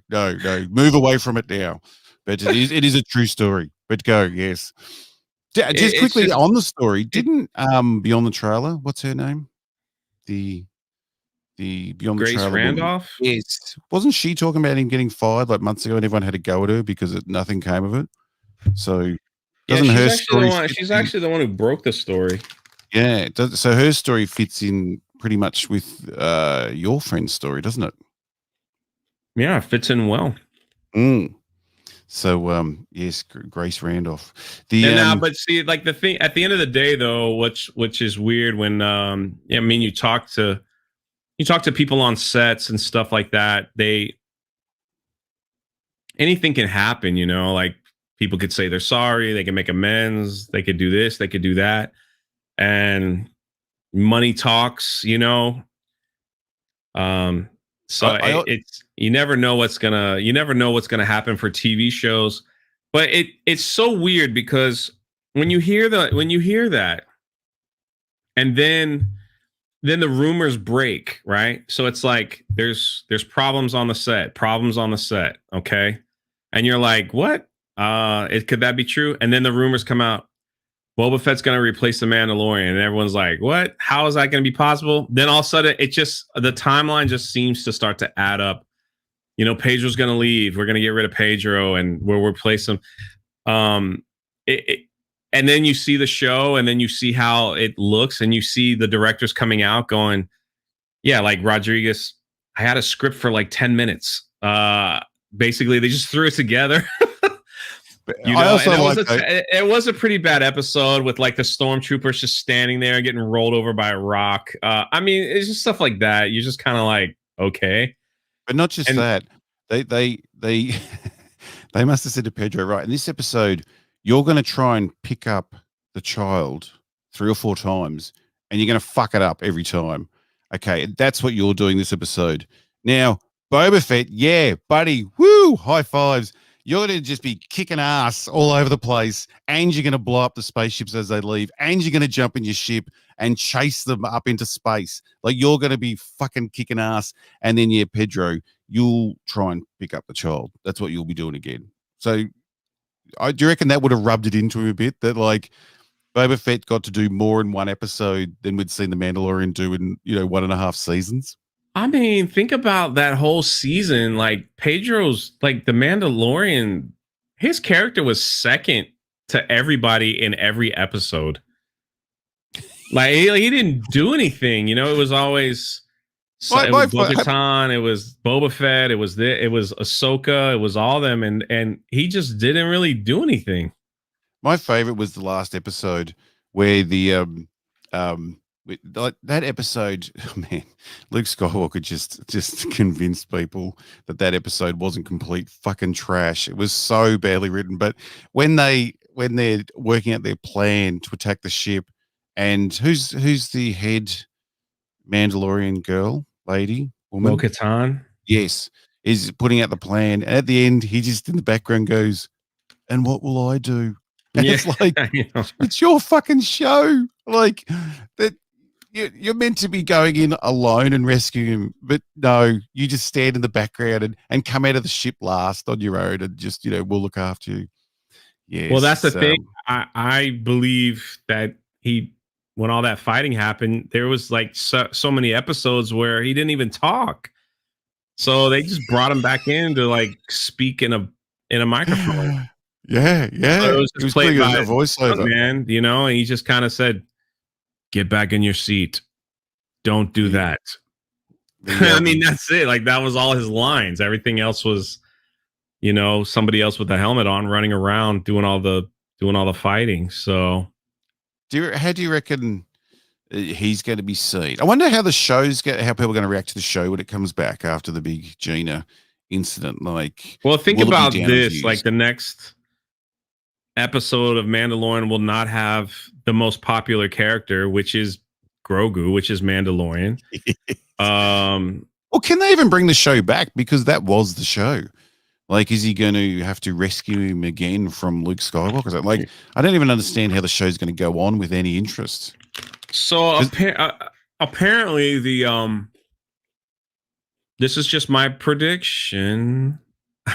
No, move away from it now. But it is a true story. But go, yes. Just quickly on the story, didn't Beyond the Trailer, what's her name? The Beyond Grace the Trailer Randolph? Woman. Yes. Wasn't she talking about him getting fired like months ago and everyone had to go at her because nothing came of it? So she's actually the one who broke the story. Yeah. So her story fits in pretty much with your friend's story, doesn't it? Yeah, it fits in well. So yes, Grace Randolph. But see, like the thing at the end of the day, though, which is weird when you talk to people on sets and stuff like that. Anything can happen, like. People could say they're sorry. They can make amends. They could do this. They could do that. And money talks, So it's you never know what's gonna happen for TV shows. But it's so weird because when you hear that, and then the rumors break, right? So it's like there's problems on the set, okay, and you're like, what? Could that be true? And then the rumors come out, Boba Fett's going to replace the Mandalorian, and everyone's like, what? How is that going to be possible? Then all of a sudden, the timeline just seems to start to add up. Pedro's going to leave. We're going to get rid of Pedro, and we'll replace him. And then you see the show, and then you see how it looks, and you see the directors coming out going, yeah, like Rodriguez, I had a script for like 10 minutes. Basically, they just threw it together. It was a pretty bad episode with like the stormtroopers just standing there getting rolled over by a rock. I mean, it's just stuff like that. You're just kind of like, okay. But not just that. They they must have said to Pedro, right, in this episode, you're going to try and pick up the child 3 or 4 times, and you're going to fuck it up every time. Okay, that's what you're doing this episode. Now, Boba Fett, yeah, buddy, woo, high fives. You're going to just be kicking ass all over the place, and you're going to blow up the spaceships as they leave, and you're going to jump in your ship and chase them up into space. Like, you're going to be fucking kicking ass. And then, yeah, Pedro, you'll try and pick up the child. That's what you'll be doing again. So do you reckon that would have rubbed it into him a bit, that, like, Boba Fett got to do more in one episode than we'd seen The Mandalorian do in, 1.5 seasons? I mean, think about that whole season. Like Pedro's, like the Mandalorian, his character was second to everybody in every episode. Like he didn't do anything, it was always So it was Bo-Katan, it was Boba Fett, it was Ahsoka, it was all them, and he just didn't really do anything. My favorite was the last episode where the that episode, oh man, Luke Skywalker just convinced people that episode wasn't complete fucking trash. It was so badly written. But when they're working out their plan to attack the ship, and who's the head Mandalorian girl, lady, woman? Bo-Katan. Yes, is putting out the plan. And at the end, he just in the background goes, "And what will I do?" And it's like, it's your fucking show. Like that. You're meant to be going in alone and rescuing him, but no, you just stand in the background and come out of the ship last on your own and just, we'll look after you. Yes. Well, that's the thing. I believe that when all that fighting happened, there was like so many episodes where he didn't even talk. So they just brought him back in to like speak in a microphone. Yeah. So it was just played by a voiceover, man, and he just kind of said, "Get back in your seat. Don't do that." I mean, that's it. Like that was all his lines. Everything else was, somebody else with the helmet on, running around, doing all the fighting. So, how do you reckon he's going to be seen? I wonder how how people are going to react to the show when it comes back after the big Gina incident. Like, well, think about this. Like the next episode of Mandalorian will not have the most popular character, which is Grogu, which is Mandalorian. Well, can they even bring the show back? Because that was the show. Like, is he going to have to rescue him again from Luke Skywalker? Like, I don't even understand how the show's going to go on with any interest. So apparently this is just my prediction.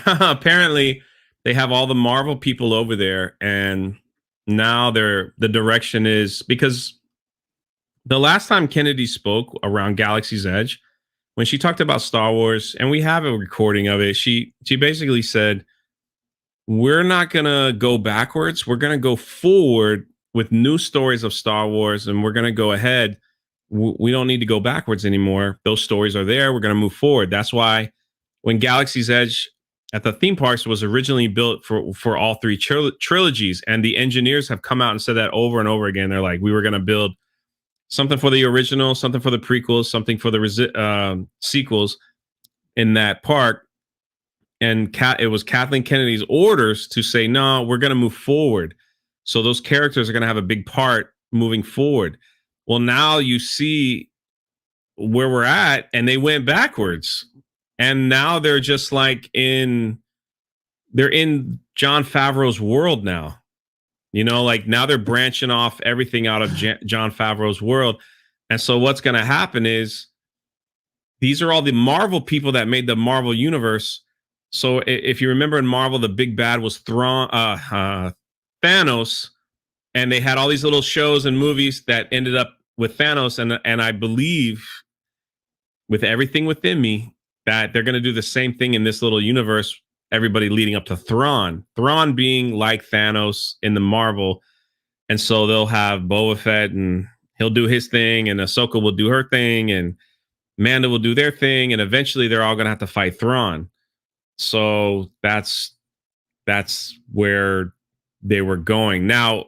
Apparently they have all the Marvel people over there, and now the direction is, because the last time Kennedy spoke around Galaxy's Edge, when she talked about Star Wars, and we have a recording of it, she basically said, we're not going to go backwards. We're going to go forward with new stories of Star Wars, and we're going to go ahead. We don't need to go backwards anymore. Those stories are there. We're going to move forward. That's why when Galaxy's Edge at the theme parks was originally built for all three trilogies, and the engineers have come out and said that over and over again. They're like, we were going to build something for the original, something for the prequels, something for the sequels in that park. And it was Kathleen Kennedy's orders to say, no, we're going to move forward. So those characters are going to have a big part moving forward. Well, now you see where we're at, and they went backwards. And now they're just like they're in Jon Favreau's world now. Like now they're branching off everything out of Jon Favreau's world. And so what's going to happen is these are all the Marvel people that made the Marvel universe. So if you remember in Marvel, the big bad was Thanos, and they had all these little shows and movies that ended up with Thanos. And I believe with everything within me that they're going to do the same thing in this little universe, everybody leading up to Thrawn being like Thanos in the Marvel. And so they'll have Boba Fett, and he'll do his thing, and Ahsoka will do her thing, and Manda will do their thing. And eventually they're all going to have to fight Thrawn. So that's where they were going. Now,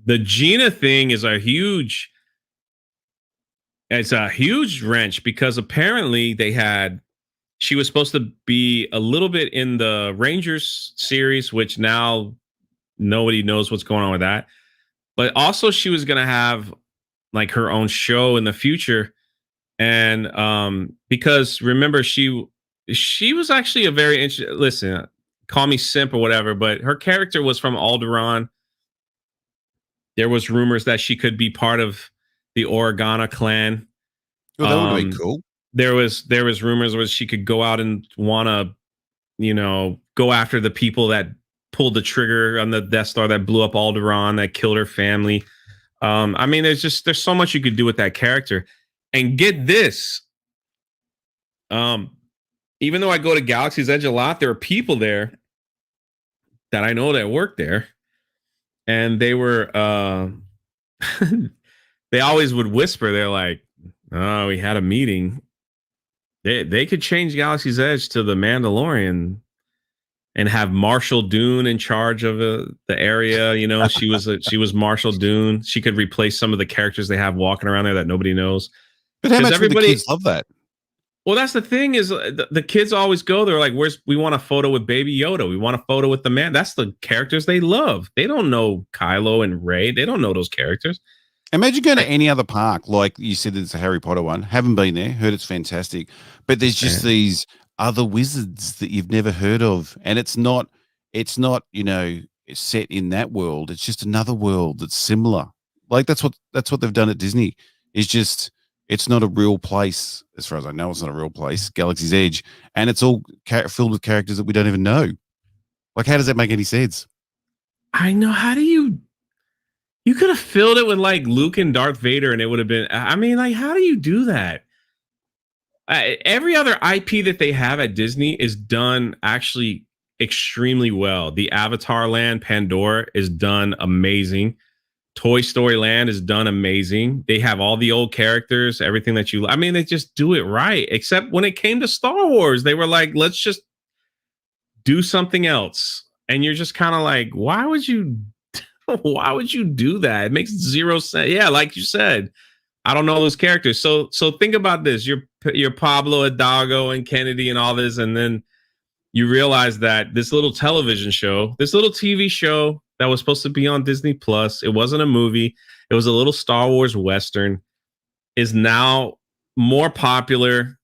the Gina thing is a huge wrench, because apparently she was supposed to be a little bit in the Rangers series, which now nobody knows what's going on with that. But also she was going to have like her own show in the future. And because remember, she was actually a very interesting, listen, call me simp or whatever, but her character was from Alderaan. There was rumors that she could be part of the Organa clan. Oh, that would be cool. There was rumors where she could go out and want to, go after the people that pulled the trigger on the Death Star that blew up Alderaan, that killed her family. I mean, there's so much you could do with that character. And get this, even though I go to Galaxy's Edge a lot, there are people there that I know that work there, and they were, they always would whisper. They're like, "Oh, we had a meeting. They could change Galaxy's Edge to the Mandalorian and have Marshall Dune in charge of the area. You know, she was Marshall Dune. She could replace some of the characters they have walking around there that nobody knows. But how much would the kids love that? Well, that's the thing is the kids always go. They're like, we want a photo with Baby Yoda. We want a photo with the man. That's the characters they love. They don't know Kylo and Rey. They don't know those characters. Imagine going to any other park, like you said, it's a Harry Potter one. Haven't been there, heard it's fantastic. But there's just these other wizards that you've never heard of. And it's not, you know, set in that world. It's just another world that's similar. Like that's what they've done at Disney. It's just, it's not a real place, as far as I know. It's not a real place, Galaxy's Edge, and it's all filled with characters that we don't even know. Like, how does that make any sense? I know. How do you could have filled it with like Luke and Darth Vader, and it would have been. I mean, like, how do you do that? Every other IP that they have at Disney is done actually extremely well. The Avatar Land, Pandora, is done amazing. Toy Story Land is done amazing. They have all the old characters, everything that you. I mean, they just do it right. Except when it came to Star Wars, they were like, "Let's just do something else." And you're just kind of like, "Why would you? Why would you do that? It makes zero sense." Yeah, like you said, I don't know those characters. So think about this: you're Pablo Hidalgo and Kennedy and all this, and then you realize that this little television show, this little TV show that was supposed to be on Disney Plus, it wasn't a movie, it was a little Star Wars Western, is now more popular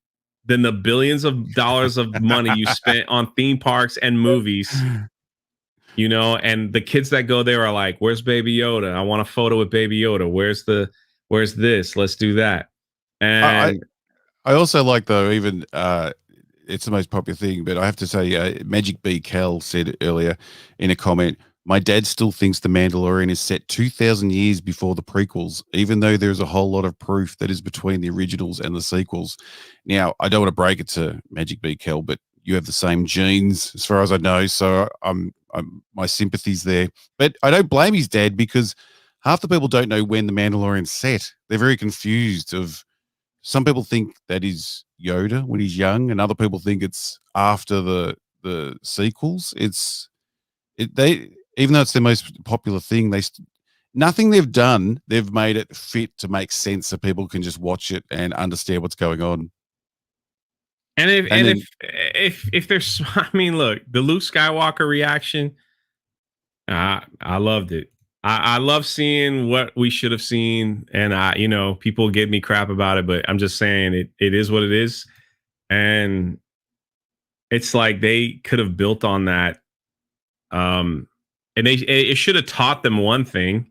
than the billions of dollars of money you spent on theme parks and movies. You know, and the kids that go there are like, "Where's Baby Yoda? I want a photo with Baby Yoda. Where's this? Let's do that." And I also like, though, even it's the most popular thing, but I have to say, Magic B. Cal said earlier in a comment, "My dad still thinks The Mandalorian is set 2,000 years before the prequels, even though there's a whole lot of proof that is between the originals and the sequels." Now, I don't want to break it to Magic B. Cal, but you have the same genes, as far as I know, so I'm my sympathies there. But I don't blame his dad, because half the people don't know when The Mandalorian's set. They're very confused. Some people think that is Yoda when he's young, and other people think it's after the sequels. Even though it's their most popular thing, nothing they've done, they've made it fit to make sense so people can just watch it and understand what's going on. And if there's, I mean, look, the Luke Skywalker reaction, I loved it. I love seeing what we should have seen, and people give me crap about it, but I'm just saying it is what it is, and it's like they could have built on that, and it should have taught them one thing,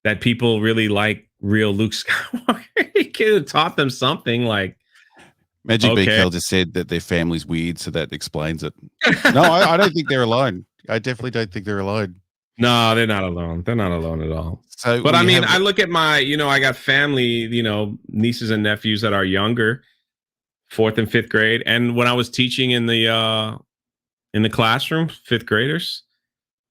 that people really like real Luke Skywalker. It could have taught them something like. Magic B. Cal just said that their family's weird, so that explains it. No, I don't think they're alone. I definitely don't think they're alone. No, they're not alone. They're not alone at all. So, but I mean, I look at my, I got family, nieces and nephews that are younger, 4th and 5th grade. And when I was teaching in the classroom, 5th graders,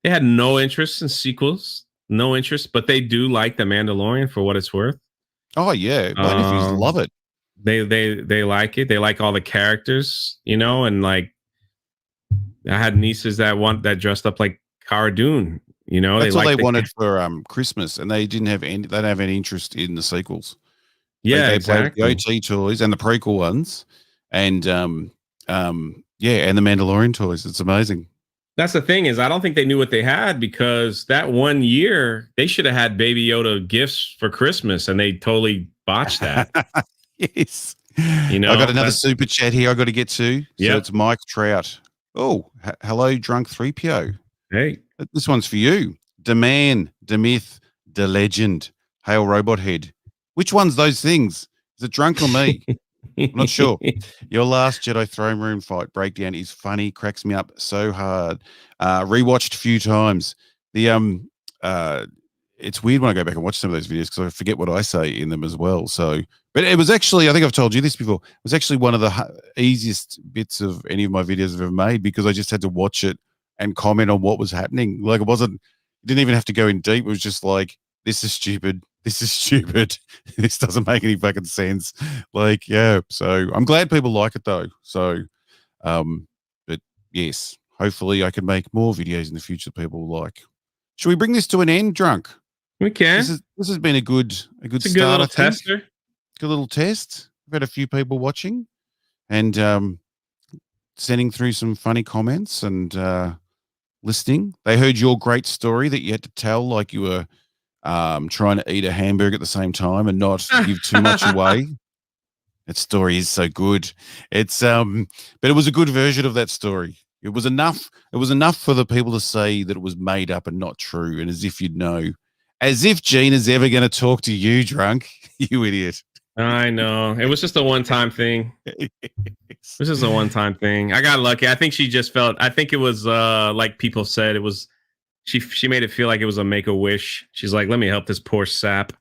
they had no interest in sequels, no interest, but they do like The Mandalorian for what it's worth. Oh yeah, my nephews love it. They like it. They like all the characters, and like I had nieces that dressed up like Cara Dune. That's all they wanted for Christmas, and they didn't have any interest in the sequels. Yeah, they exactly. played the OT toys and the prequel ones, and and the Mandalorian toys. It's amazing. That's the thing is, I don't think they knew what they had, because that one year they should have had Baby Yoda gifts for Christmas, and they totally botched that. Yes. I got another super chat here I got to get to. So it's Mike Trout. Oh, hello, Drunk3PO. Hey. This one's for you. The man, the myth, the legend. Hail Robot Head. Which one's those things? Is it Drunk or me? I'm not sure. Your last Jedi throne room fight breakdown is funny, cracks me up so hard. Rewatched a few times. It's weird when I go back and watch some of those videos, because I forget what I say in them as well. So, but it was actually, I think I've told you this before, it was actually one of the easiest bits of any of my videos I've ever made, because I just had to watch it and comment on what was happening. Like, it didn't even have to go in deep. It was just like, this is stupid. This is stupid. This doesn't make any fucking sense. Like, yeah. So I'm glad people like it though. So, but yes, hopefully I can make more videos in the future that people will like. Should we bring this to an end, Drunk? We can. This has been a good it's a start, good little tester. Good little test. We've had a few people watching and sending through some funny comments and listening. They heard your great story that you had to tell, like you were trying to eat a hamburger at the same time and not give too much away. That story is so good. It's but it was a good version of that story. It was enough for the people to say that it was made up and not true, and as if you'd know. As if Gina's ever going to talk to you, Drunk. You idiot. I know. It was just a one-time thing. This is a one-time thing. I got lucky. I think she just felt, I think it was like people said, it was, she made it feel like it was a make-a-wish. She's like, let me help this poor sap.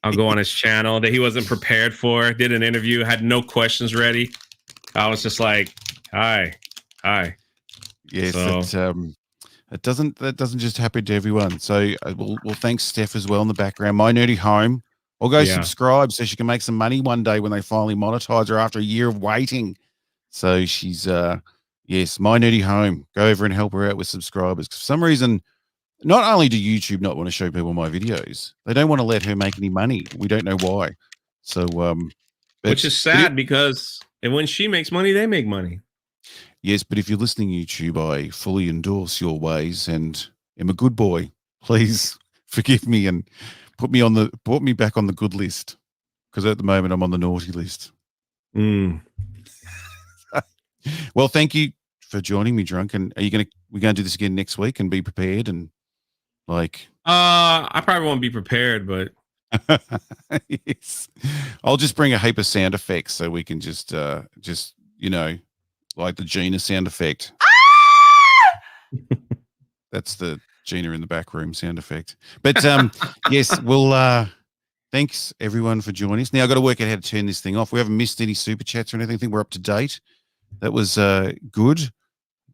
I'll go on his channel that he wasn't prepared for. Did an interview, had no questions ready. I was just like, hi. Yes, so, that doesn't just happen to everyone. So we'll thank Steph as well in the background. My Nerdy Home. Or go subscribe so she can make some money one day when they finally monetize her after a year of waiting. So she's yes, My Nerdy Home. Go over and help her out with subscribers. For some reason, not only do YouTube not want to show people my videos, they don't want to let her make any money. We don't know why. So which is sad because when she makes money, they make money. Yes, but if you're listening YouTube, I fully endorse your ways and am a good boy. Please forgive me and put me back on the good list, because at the moment I'm on the naughty list. Well, thank you for joining me, Drunk. And we're gonna do this again next week and be prepared and like. I probably won't be prepared, but yes, I'll just bring a heap of sound effects so we can just like the Gina sound effect. That's the Gina in the back room sound effect. But yes, we'll thanks everyone for joining us. Now I've got to work out how to turn this thing off. We haven't missed any super chats or anything. I think we're up to date. That was good.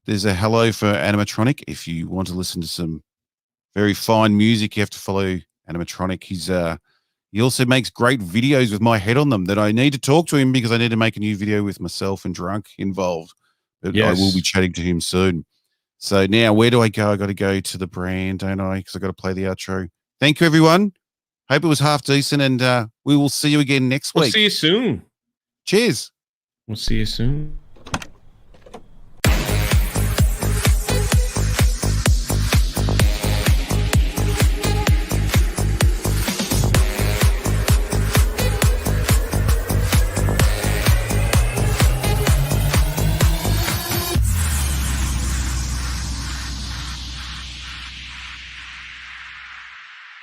There's a hello for Animatronic. If you want to listen to some very fine music, you have to follow Animatronic. He also makes great videos with my head on them that I need to talk to him because I need to make a new video with myself and Drunk involved. But yes. I will be chatting to him soon. So now, where do I go? I got to go to the brand, don't I? Because I got to play the outro. Thank you, everyone. Hope it was half decent, and we will see you again next week. We'll see you soon. Cheers. We'll see you soon.